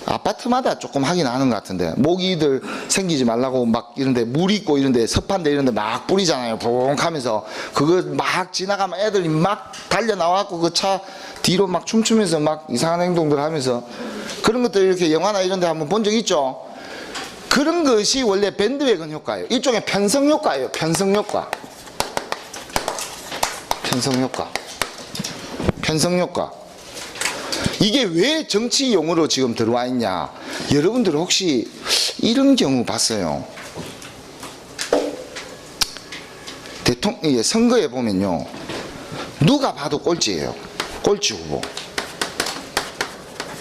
Speaker 1: 아파트마다 조금 하긴 하는 것 같은데, 모기들 생기지 말라고 막 이런데 물 있고 이런데 섭한데 이런데 막 뿌리잖아요. 붕 하면서 그거 막 지나가면 애들이 막 달려 나와갖고 그 차 뒤로 막 춤추면서 막 이상한 행동들 하면서, 그런 것들 이렇게 영화나 이런데 한번 본 적 있죠? 그런 것이 원래 밴드웨건 효과예요. 일종의 편성 효과예요. 편성 효과. 편성 효과. 편성 효과. 이게 왜 정치 용어로 지금 들어와 있냐? 여러분들 혹시 이런 경우 봤어요? 선거에 보면요, 누가 봐도 꼴찌예요. 꼴찌 후보.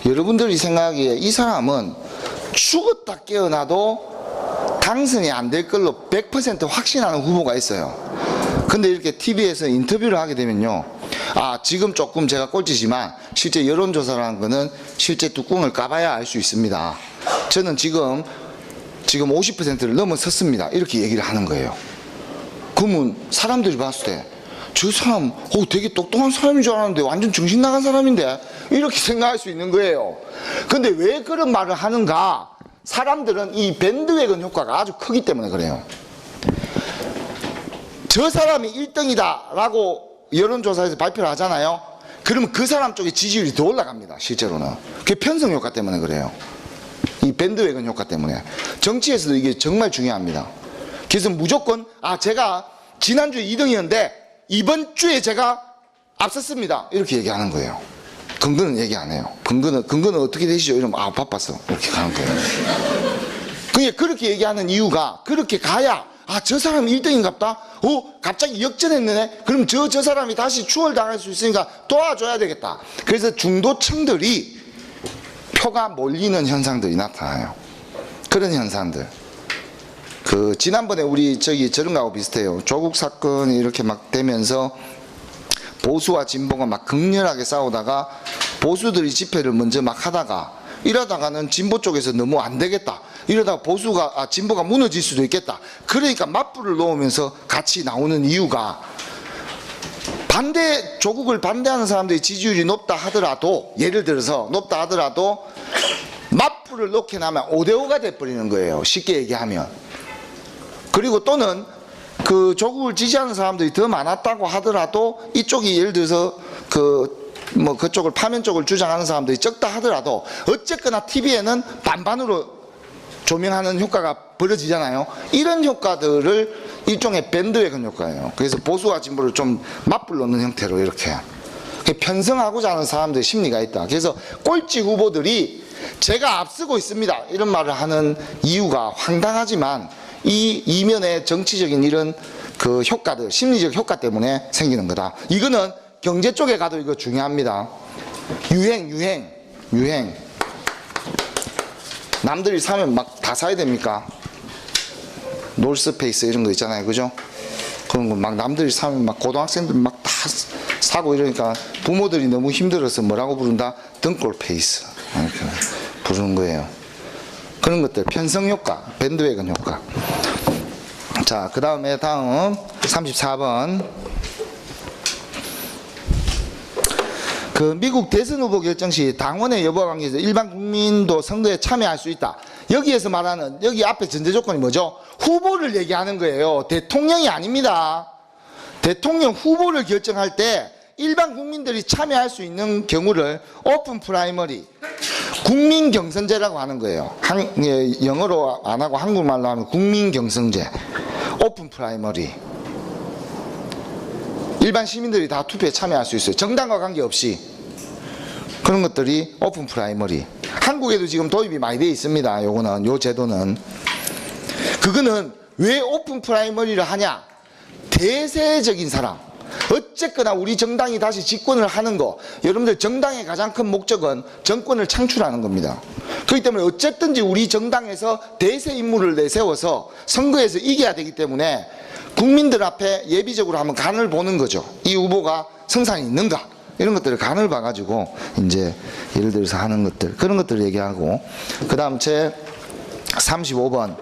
Speaker 1: 여러분들이 생각하기에 이 사람은 죽었다 깨어나도 당선이 안 될 걸로 100% 확신하는 후보가 있어요. 근데 이렇게 TV에서 인터뷰를 하게 되면요, 아, 지금 조금 제가 꼴찌지만 실제 여론조사라는 거는 실제 뚜껑을 까봐야 알 수 있습니다. 저는 지금 50%를 넘어섰습니다. 이렇게 얘기를 하는 거예요. 그러면 사람들이 봤을 때 저 사람 되게 똑똑한 사람인 줄 알았는데 완전 정신 나간 사람인데, 이렇게 생각할 수 있는 거예요. 근데 왜 그런 말을 하는가? 사람들은 이 밴드웨건 효과가 아주 크기 때문에 그래요. 저 사람이 1등이다 라고 여론조사에서 발표를 하잖아요. 그러면 그 사람 쪽에 지지율이 더 올라갑니다. 실제로는. 그게 편성효과 때문에 그래요. 이 밴드웨건 효과 때문에. 정치에서도 이게 정말 중요합니다. 그래서 무조건 제가 지난주에 2등이었는데 이번 주에 제가 앞섰습니다, 이렇게 얘기하는 거예요. 근거는 얘기 안 해요. 근거는 어떻게 되시죠? 이러면 바빴어, 이렇게 가는 거예요. 그러니까 그렇게 얘기하는 이유가, 그렇게 가야 저 사람이 1등인갑다? 갑자기 역전했네? 그럼 저 사람이 다시 추월당할 수 있으니까 도와줘야 되겠다. 그래서 중도층들이 표가 몰리는 현상들이 나타나요. 그런 현상들. 지난번에 우리 저런 거하고 비슷해요. 조국 사건이 이렇게 막 되면서 보수와 진보가 막 극렬하게 싸우다가 보수들이 집회를 먼저 막 하다가, 이러다가는 진보 쪽에서 너무 안 되겠다, 이러다가 진보가 무너질 수도 있겠다, 그러니까 맞불을 놓으면서 같이 나오는 이유가, 조국을 반대하는 사람들의 지지율이 높다 하더라도, 예를 들어서 높다 하더라도 맞불을 놓게 나면 5대5가 돼버리는 거예요. 쉽게 얘기하면. 그리고 또는 조국을 지지하는 사람들이 더 많았다고 하더라도, 이쪽이 예를 들어서 그쪽을 파면 쪽을 주장하는 사람들이 적다 하더라도 어쨌거나 TV에는 반반으로 조명하는 효과가 벌어지잖아요. 이런 효과들을 일종의 밴드웨건 효과예요. 그래서 보수와 진보를 좀 맞불 놓는 형태로 이렇게 편성하고자 하는 사람들의 심리가 있다. 그래서 꼴찌 후보들이 제가 앞서고 있습니다, 이런 말을 하는 이유가 황당하지만 이 이면의 정치적인 이런 효과들, 심리적 효과 때문에 생기는 거다. 이거는 경제 쪽에 가도 이거 중요합니다. 유행. 유행. 남들이 사면 막 다 사야 됩니까? 놀스페이스 이런 거 있잖아요, 그죠? 그런 거 막 남들이 사면 막 고등학생들 막 다 사고 이러니까 부모들이 너무 힘들어서 뭐라고 부른다? 등골 페이스 이렇게 부르는 거예요. 그런 것들, 편성 효과, 밴드웨건 효과. 자, 그 다음에 다음 34번. 그 미국 대선 후보 결정 시 당원의 여부와 관계해서 일반 국민도 선거에 참여할 수 있다. 여기에서 말하는, 여기 앞에 전제 조건이 뭐죠? 후보를 얘기하는 거예요. 대통령이 아닙니다. 대통령 후보를 결정할 때 일반 국민들이 참여할 수 있는 경우를 오픈 프라이머리, 국민 경선제라고 하는 거예요. 영어로 안 하고 한국말로 하면 국민 경선제, 오픈 프라이머리. 일반 시민들이 다 투표에 참여할 수 있어요. 정당과 관계없이. 그런 것들이 오픈 프라이머리. 한국에도 지금 도입이 많이 되어 있습니다. 요거는, 요 제도는. 그거는 왜 오픈 프라이머리를 하냐? 대세적인 사람. 어쨌거나 우리 정당이 다시 집권을 하는 거. 여러분들 정당의 가장 큰 목적은 정권을 창출하는 겁니다. 그렇기 때문에 어쨌든지 우리 정당에서 대세 인물을 내세워서 선거에서 이겨야 되기 때문에 국민들 앞에 예비적으로 한번 간을 보는 거죠. 이 후보가 성산이 있는가? 이런 것들을 간을 봐가지고 이제 예를 들어서 하는 것들, 그런 것들을 얘기하고, 그 다음 제 35번.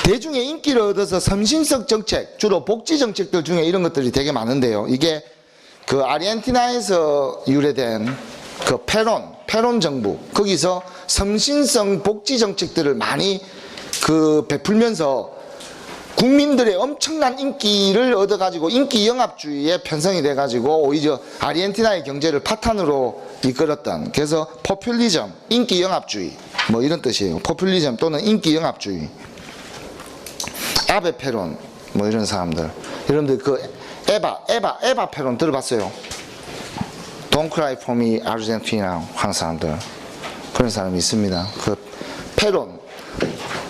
Speaker 1: 대중의 인기를 얻어서 선심성 정책, 주로 복지 정책들 중에 이런 것들이 되게 많은데요. 이게 그 아르헨티나에서 유래된 그 페론 정부, 거기서 선심성 복지 정책들을 많이 그 베풀면서 국민들의 엄청난 인기를 얻어가지고 인기 영합주의에 편성이 돼가지고 오히려 아르헨티나의 경제를 파탄으로 이끌었던, 그래서 포퓰리즘, 인기 영합주의 뭐 이런 뜻이에요. 포퓰리즘 또는 인기 영합주의. 아베 페론 뭐 이런 사람들. 여러분들 그 에바 페론 들어봤어요? Don't cry for me, Argentina 하는 사람들. 그런 사람이 있습니다. 그 페론,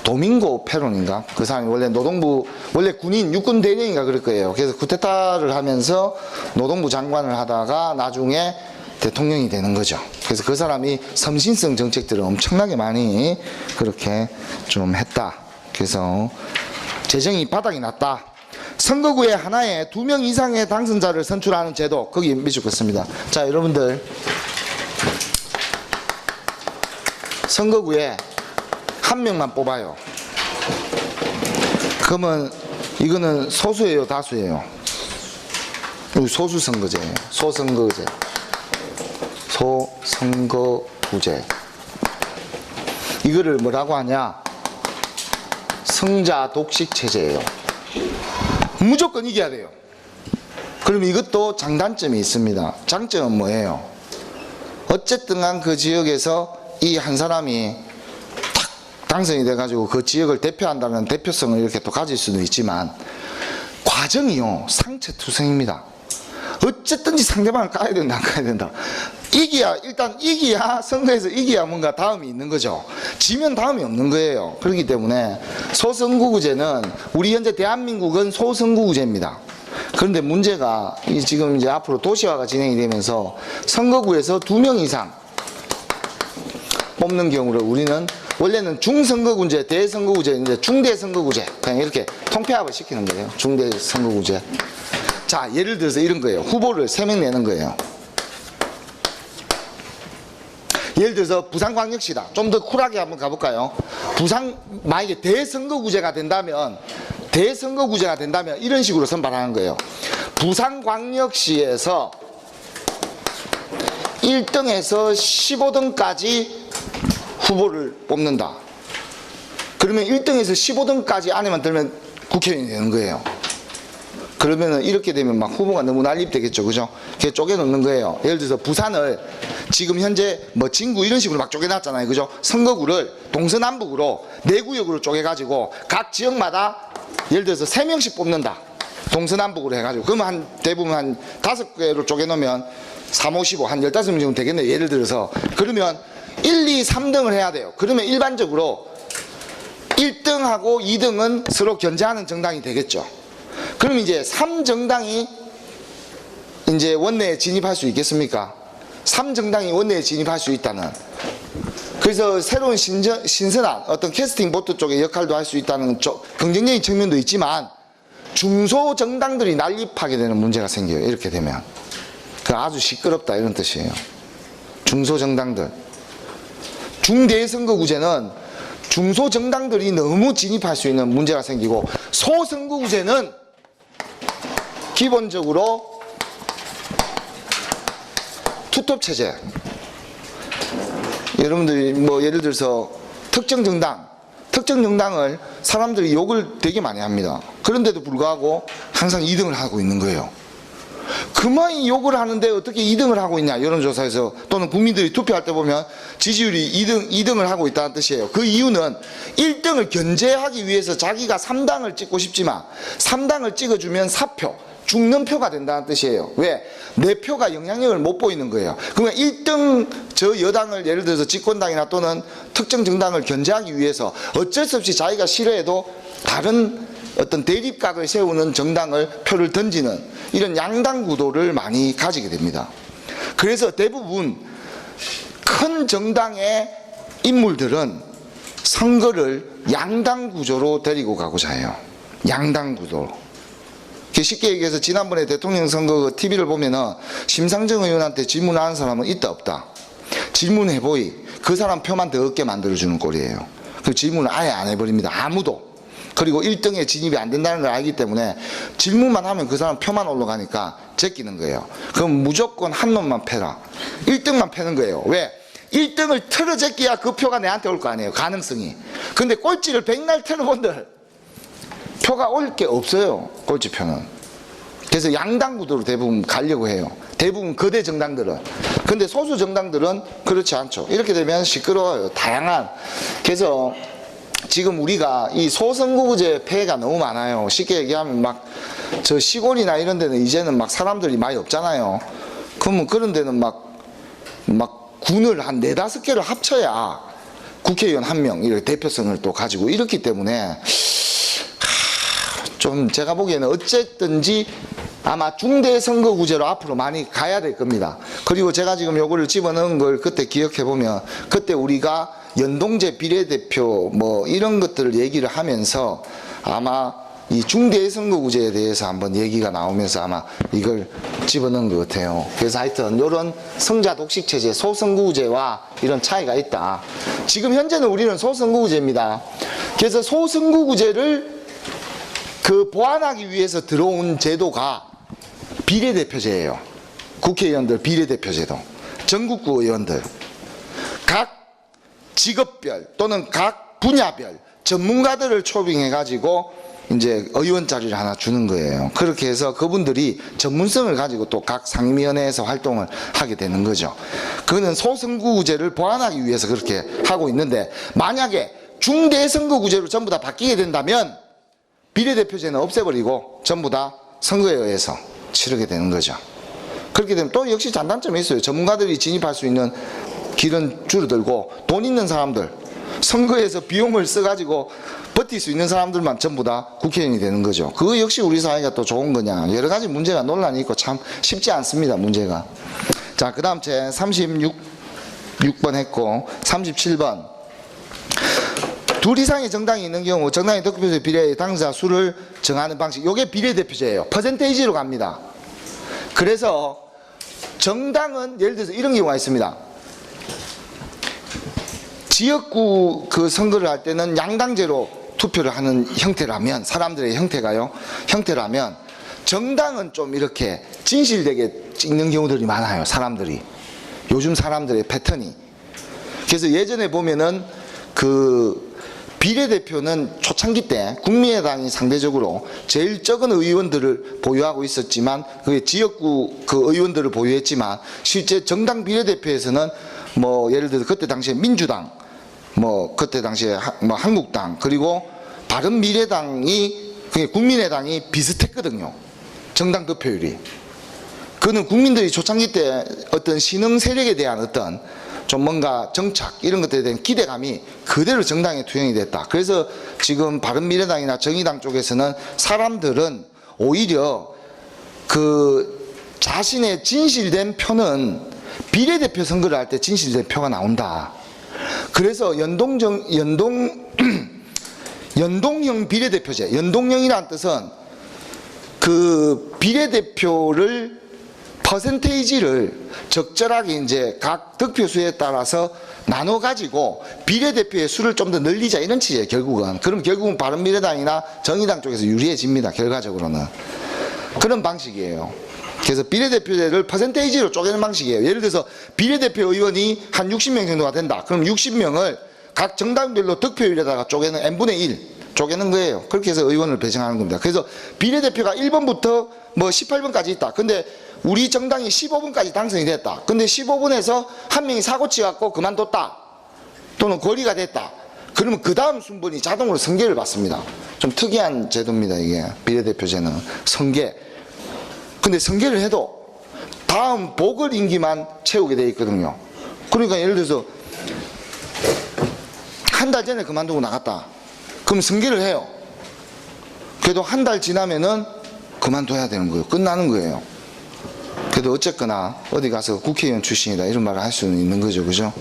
Speaker 1: 도밍고 페론인가? 그 사람이 원래 노동부, 원래 군인, 육군 대령인가 그럴 거예요. 그래서 쿠데타를 하면서 노동부 장관을 하다가 나중에 대통령이 되는 거죠. 그래서 그 사람이 선심성 정책들을 엄청나게 많이 그렇게 좀 했다. 그래서 재정이 바닥이 났다. 선거구에 하나에 2명 이상의 당선자를 선출하는 제도, 거기 미치겠습니다. 자, 여러분들 선거구에 한 명만 뽑아요. 그러면 이거는 소수예요, 다수예요? 소수 선거제예요. 소선거제. 소선거구제. 이거를 뭐라고 하냐? 승자 독식 체제예요. 무조건 이겨야 돼요. 그럼 이것도 장단점이 있습니다. 장점은 뭐예요? 어쨌든 간 그 지역에서 이 한 사람이 탁 당선이 돼가지고 그 지역을 대표한다는 대표성을 이렇게 또 가질 수도 있지만, 과정이요, 상체투성입니다. 어쨌든지 상대방을 까야 된다, 안 까야 된다. 일단 이기야, 선거에서 이기야 뭔가 다음이 있는 거죠. 지면 다음이 없는 거예요. 그렇기 때문에 소선거구제는, 우리 현재 대한민국은 소선거구제입니다. 그런데 문제가 지금 이제 앞으로 도시화가 진행이 되면서 선거구에서 2명 이상 뽑는 경우를 우리는 원래는 중선거구제, 대선거구제, 이제 중대선거구제, 그냥 이렇게 통폐합을 시키는 거예요. 중대선거구제. 자, 예를 들어서 이런 거예요. 후보를 3명 내는 거예요. 예를 들어서 부산광역시다. 좀 더 쿨하게 한번 가볼까요? 만약에 대선거구제가 된다면 이런 식으로 선발하는 거예요. 부산광역시에서 1등에서 15등까지 후보를 뽑는다. 그러면 1등에서 15등까지 안에만 들면 국회의원이 되는 거예요. 그러면은 이렇게 되면 막 후보가 너무 난립되겠죠, 그죠? 그게 쪼개놓는 거예요. 예를 들어서 부산을 지금 현재 뭐 진구 이런 식으로 막 쪼개놨잖아요, 그죠? 선거구를 동서남북으로 4구역으로 쪼개가지고 각 지역마다 예를 들어서 3명씩 뽑는다. 동서남북으로 해가지고. 그러면 대부분 한 5개로 쪼개놓으면 3, 5, 15, 한 15명 정도 되겠네요, 예를 들어서. 그러면 1, 2, 3등을 해야 돼요. 그러면 일반적으로 1등하고 2등은 서로 견제하는 정당이 되겠죠. 그럼 이제 3정당이 이제 원내에 진입할 수 있겠습니까? 3정당이 원내에 진입할 수 있다는. 그래서 새로운 신선한 어떤 캐스팅 보트 쪽의 역할도 할 수 있다는 긍정적인 측면도 있지만 중소 정당들이 난립하게 되는 문제가 생겨요. 이렇게 되면 그 아주 시끄럽다 이런 뜻이에요. 중소 정당들. 중대선거구제는 중소 정당들이 너무 진입할 수 있는 문제가 생기고, 소선거구제는 기본적으로 투톱 체제. 여러분들이 뭐 예를 들어서 특정 정당을 사람들이 욕을 되게 많이 합니다. 그런데도 불구하고 항상 2등을 하고 있는 거예요. 그만이 욕을 하는데 어떻게 2등을 하고 있냐, 여론조사에서 또는 국민들이 투표할 때 보면 지지율이 2등을 하고 있다는 뜻이에요. 그 이유는 1등을 견제하기 위해서 자기가 3당을 찍고 싶지만 3당을 찍어주면 사표, 죽는 표가 된다는 뜻이에요. 왜? 내 표가 영향력을 못 보이는 거예요. 그러면 1등 저 여당을 예를 들어서 집권당이나 또는 특정 정당을 견제하기 위해서 어쩔 수 없이 자기가 싫어해도 다른 어떤 대립각을 세우는 정당을 표를 던지는 이런 양당 구도를 많이 가지게 됩니다. 그래서 대부분 큰 정당의 인물들은 선거를 양당 구조로 데리고 가고자 해요. 양당 구도로. 쉽게 얘기해서 지난번에 대통령 선거 TV를 보면은 심상정 의원한테 질문하는 사람은 있다 없다. 질문해보이. 그 사람 표만 더 얻게 만들어주는 꼴이에요. 그 질문을 아예 안 해버립니다. 아무도. 그리고 1등에 진입이 안 된다는 걸 알기 때문에 질문만 하면 그 사람 표만 올라가니까 제끼는 거예요. 그럼 무조건 한 놈만 패라. 1등만 패는 거예요. 왜? 1등을 틀어 제끼야 그 표가 내한테 올 거 아니에요. 가능성이. 근데 꼴찌를 백날 틀어본들 표가 올 게 없어요. 꼴찌표는. 그래서 양당 구도로 대부분 가려고 해요. 대부분 거대 정당들은. 근데 소수 정당들은 그렇지 않죠. 이렇게 되면 시끄러워요. 다양한. 그래서 지금 우리가 이 소선거구제 폐해가 너무 많아요. 쉽게 얘기하면 막 저 시골이나 이런 데는 이제는 막 사람들이 많이 없잖아요. 그러면 그런 데는 막 군을 한 4-5개를 합쳐야 국회의원 1명 이렇게 대표성을 또 가지고 이렇기 때문에 좀 제가 보기에는 어쨌든지 아마 중대선거구제로 앞으로 많이 가야 될 겁니다. 그리고 제가 지금 요거를 집어넣은 걸 그때 기억해보면 그때 우리가 연동제 비례대표 뭐 이런 것들을 얘기를 하면서 아마 이 중대선거구제에 대해서 한번 얘기가 나오면서 아마 이걸 집어넣은 것 같아요. 그래서 하여튼 이런 성자 독식체제 소선거구제와 이런 차이가 있다. 지금 현재는 우리는 소선거구제입니다. 그래서 소선거구제를 보완하기 위해서 들어온 제도가 비례대표제예요. 국회의원들 비례대표제도. 전국구 의원들. 각 직업별 또는 각 분야별 전문가들을 초빙해가지고 이제 의원 자리를 하나 주는 거예요. 그렇게 해서 그분들이 전문성을 가지고 또 각 상임위원회에서 활동을 하게 되는 거죠. 그거는 소선거구제를 보완하기 위해서 그렇게 하고 있는데, 만약에 중대선거구제로 전부 다 바뀌게 된다면 비례대표제는 없애버리고 전부 다 선거에 의해서 치르게 되는 거죠. 그렇게 되면 또 역시 장단점이 있어요. 전문가들이 진입할 수 있는 길은 줄어들고 돈 있는 사람들, 선거에서 비용을 써가지고 버틸 수 있는 사람들만 전부 다 국회의원이 되는 거죠. 그거 역시 우리 사회가 또 좋은 거냐. 여러 가지 문제가 논란이 있고 참 쉽지 않습니다. 문제가. 자, 그 다음 제 36번 했고 37번. 둘 이상의 정당이 있는 경우 정당의 득표수 비례의 당사 수를 정하는 방식. 이게 비례대표제예요. 퍼센테이지로 갑니다. 그래서 정당은 예를 들어서 이런 경우가 있습니다. 지역구 선거를 할 때는 양당제로 투표를 하는 형태라면, 사람들의 형태라면 정당은 좀 이렇게 진실되게 찍는 경우들이 많아요. 사람들이. 요즘 사람들의 패턴이. 그래서 예전에 보면은 비례대표는 초창기 때 국민의당이 상대적으로 제일 적은 의원들을 보유하고 있었지만, 그게 지역구 의원들을 보유했지만, 실제 정당 비례대표에서는 뭐 예를 들어서 그때 당시에 민주당, 뭐 그때 당시에 뭐 한국당, 그리고 바른미래당이, 국민의당이 비슷했거든요. 정당 득표율이. 그거는 국민들이 초창기 때 어떤 신흥 세력에 대한 어떤 좀 뭔가 정착 이런 것들에 대한 기대감이 그대로 정당에 투영이 됐다. 그래서 지금 바른미래당이나 정의당 쪽에서는 사람들은 오히려 자신의 진실된 표는 비례대표 선거를 할 때 진실된 표가 나온다. 그래서 연동형 비례대표제, 연동형이라는 뜻은 그 비례대표를 퍼센테이지를 적절하게 이제 각 득표수에 따라서 나눠 가지고 비례대표의 수를 좀 더 늘리자 이런 취지예요, 결국은. 그럼 결국은 바른미래당이나 정의당 쪽에서 유리해집니다, 결과적으로는. 그런 방식이에요. 그래서 비례대표제를 퍼센테이지로 쪼개는 방식이에요. 예를 들어서 비례대표 의원이 한 60명 정도가 된다. 그럼 60명을 각 정당별로 득표율에다가 쪼개는 n분의 1 쪼개는 거예요. 그렇게 해서 의원을 배정하는 겁니다. 그래서 비례대표가 1번부터 뭐 18번까지 있다. 근데 우리 정당이 15번까지 당선이 됐다. 근데 15번에서 한 명이 사고치 갖고 그만뒀다. 또는 거리가 됐다. 그러면 그 다음 순번이 자동으로 선계를 받습니다. 좀 특이한 제도입니다, 이게. 비례대표제는. 선계. 근데 선계를 해도 다음 보궐 임기만 채우게 돼 있거든요. 그러니까 예를 들어서 한 달 전에 그만두고 나갔다. 그럼 선계를 해요. 그래도 한 달 지나면은 그만둬야 되는 거예요. 끝나는 거예요. 그래도 어쨌거나 어디 가서 국회의원 출신이다 이런 말을 할 수는 있는 거죠. 그죠?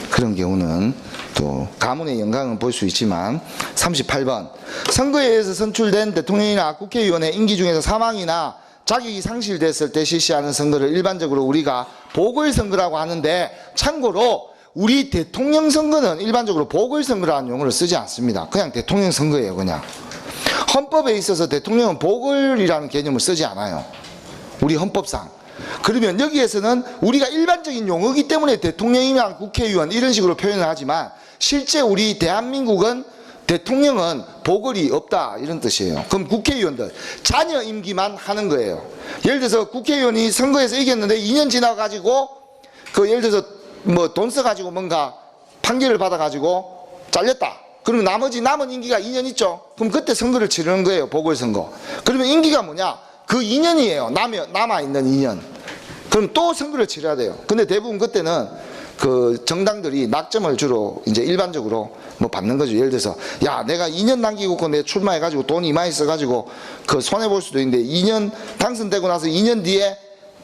Speaker 1: 그런 경우는 또 가문의 영광은 볼 수 있지만 38번 선거에 의해서 선출된 대통령이나 국회의원의 임기 중에서 사망이나 자격이 상실됐을 때 실시하는 선거를 일반적으로 우리가 보궐선거라고 하는데 참고로 우리 대통령 선거는 일반적으로 보궐선거라는 용어를 쓰지 않습니다. 그냥 대통령 선거예요. 그냥 헌법에 있어서 대통령은 보궐이라는 개념을 쓰지 않아요. 우리 헌법상. 그러면 여기에서는 우리가 일반적인 용어이기 때문에 대통령이나 국회의원 이런 식으로 표현을 하지만 실제 우리 대한민국은 대통령은 보궐이 없다 이런 뜻이에요. 그럼 국회의원들 잔여 임기만 하는 거예요. 예를 들어서 국회의원이 선거에서 이겼는데 2년 지나가지고 그 예를 들어서 뭐 돈 써가지고 뭔가 판결을 받아가지고 잘렸다. 그러면 나머지 남은 임기가 2년 있죠. 그럼 그때 선거를 치르는 거예요. 보궐선거. 그러면 임기가 뭐냐? 그 2년이에요. 남아있는 2년. 그럼 또 선거를 치러야 돼요. 근데 대부분 그때는 그 정당들이 낙점을 주로 이제 일반적으로 뭐 받는 거죠. 예를 들어서 야 내가 2년 남기고 내 출마해가지고 돈이 많이 써가지고 그 손해볼 수도 있는데 2년 당선되고 나서 2년 뒤에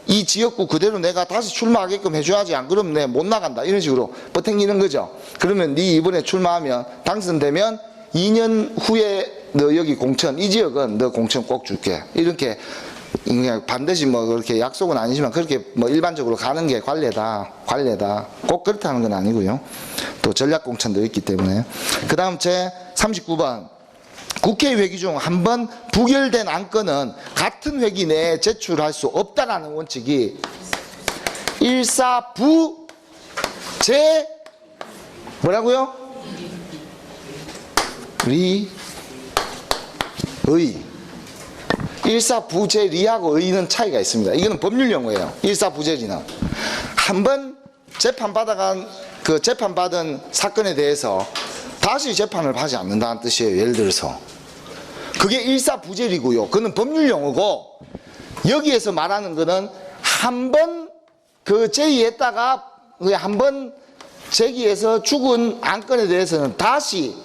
Speaker 1: 이 지역구 그대로 내가 다시 출마하게끔 해줘야지. 안 그러면 내가 못 나간다. 이런 식으로 버팅기는 거죠. 그러면 네 이번에 출마하면 당선되면 2년 후에 너 여기 공천 이 지역은 너 공천 꼭 줄게. 이렇게 그냥 반드시 뭐 그렇게 약속은 아니지만 그렇게 뭐 일반적으로 가는 게 관례다. 꼭 그렇다는 건 아니고요. 또 전략 공천도 있기 때문에. 그 다음 제 39번. 국회 회기 중 한 번 부결된 안건은 같은 회기 내에 제출할 수 없다라는 원칙이 일사부재 뭐라고요? 의. 일사부재리하고 의는 차이가 있습니다. 이거는 법률 용어예요. 일사부재리는 한 번 재판받아간 그 재판받은 사건에 대해서 다시 재판을 받지 않는다는 뜻이에요. 예를 들어서 그게 일사부재리고요. 그거는 법률 용어고 여기에서 말하는 거는 한 번 그 제기했다가 한 번 제기해서 죽은 안건에 대해서는 다시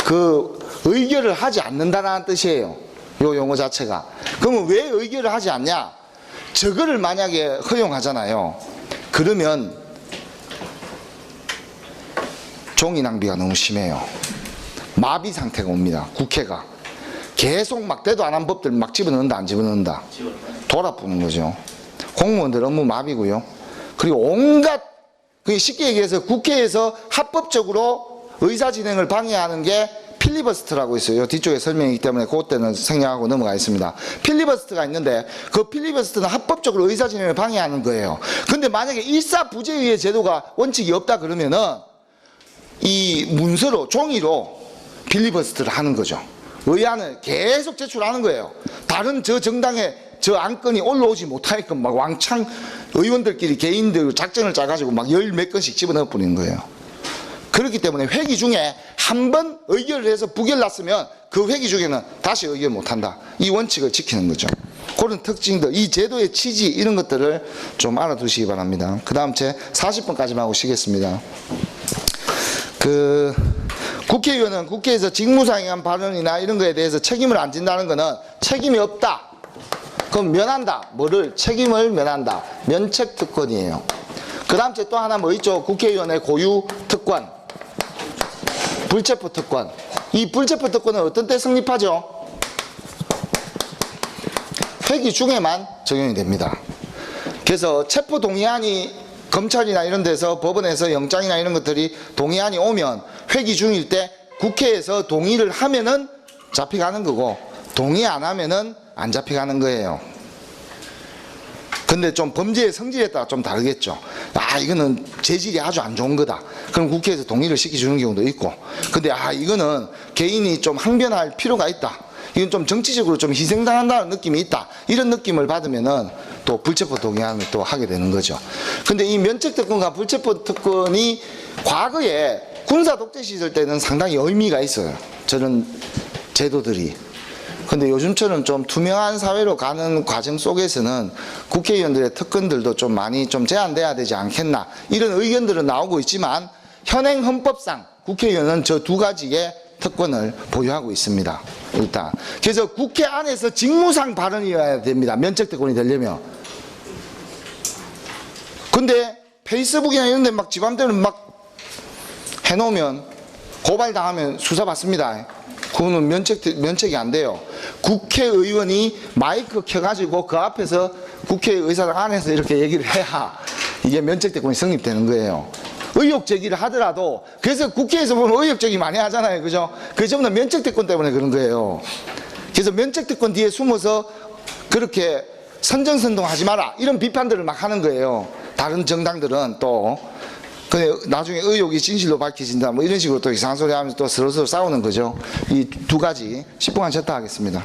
Speaker 1: 그 의결을 하지 않는다는 뜻이에요. 요 용어 자체가. 그러면 왜 의결을 하지 않냐? 저거를 만약에 허용하잖아요. 그러면 종이 낭비가 너무 심해요. 마비 상태가 옵니다. 국회가. 계속 막 대도 안 한 법들 막 집어넣는다 안 집어넣는다. 돌아보는 거죠. 공무원들 업무 마비고요. 그리고 온갖 쉽게 얘기해서 국회에서 합법적으로 의사 진행을 방해하는 게 필리버스터라고 있어요. 뒤쪽에 설명이기 때문에 그때는 생략하고 넘어가겠습니다. 필리버스터가 있는데 그 필리버스터는 합법적으로 의사 진행을 방해하는 거예요. 근데 만약에 일사부재위의 제도가 원칙이 없다 그러면은 이 문서로 종이로 필리버스터를 하는 거죠. 의안을 계속 제출하는 거예요. 다른 저 정당에 저 안건이 올라오지 못하게끔 막 왕창 의원들끼리 개인들 작전을 짜가지고 막 열 몇 건씩 집어넣어 버리는 거예요. 그렇기 때문에 회기 중에 한 번 의결을 해서 부결 났으면 그 회기 중에는 다시 의결 못한다. 이 원칙을 지키는 거죠. 그런 특징들, 이 제도의 취지 이런 것들을 좀 알아두시기 바랍니다. 그 다음 제 40번까지만 하고 쉬겠습니다. 국회의원은 국회에서 직무상의한 발언이나 이런 거에 대해서 책임을 안 진다는 거는 책임이 없다. 그럼 면한다. 뭐를? 책임을 면한다. 면책 특권이에요. 그 다음 또 하나 뭐 있죠? 국회의원의 고유 특권. 불체포 특권. 이 불체포 특권은 어떤 때 성립하죠? 회기 중에만 적용이 됩니다. 그래서 체포 동의안이 검찰이나 이런 데서 법원에서 영장이나 이런 것들이 동의안이 오면 회기 중일 때 국회에서 동의를 하면은 잡혀가는 거고 동의 안 하면은 안 잡혀가는 거예요. 근데 좀 범죄의 성질에 따라 좀 다르겠죠. 아, 이거는 재질이 아주 안 좋은 거다. 그럼 국회에서 동의를 시켜주는 경우도 있고. 근데 아, 이거는 개인이 좀 항변할 필요가 있다. 이건 좀 정치적으로 좀 희생당한다는 느낌이 있다. 이런 느낌을 받으면은 또 불체포 동의안을 또 하게 되는 거죠. 근데 이 면책특권과 불체포 특권이 과거에 군사 독재 시절 때는 상당히 의미가 있어요. 저런 제도들이. 근데 요즘처럼 좀 투명한 사회로 가는 과정 속에서는 국회의원들의 특권들도 좀 많이 좀 제한돼야 되지 않겠나. 이런 의견들은 나오고 있지만 현행 헌법상 국회의원은 저 두 가지의 특권을 보유하고 있습니다. 일단. 그래서 국회 안에서 직무상 발언이어야 됩니다. 면책특권이 되려면. 근데 페이스북이나 이런 데 막 지맘대로 막 해놓으면 고발당하면 수사받습니다. 그거는 면책이 안 돼요. 국회의원이 마이크 켜가지고 그 앞에서 국회의사당 안에서 이렇게 얘기를 해야 이게 면책특권이 성립되는 거예요. 의혹 제기를 하더라도, 그래서 국회에서 보면 의혹 제기 많이 하잖아요. 그죠? 그게 전부 다 면책특권 때문에 그런 거예요. 그래서 면책특권 뒤에 숨어서 그렇게 선정선동하지 마라. 이런 비판들을 막 하는 거예요. 다른 정당들은 또. 근데 나중에 의혹이 진실로 밝혀진다. 뭐 이런 식으로 또 이상한 소리 하면서 또 서로서로 싸우는 거죠. 이 두 가지 10분간 쉬었다 하겠습니다.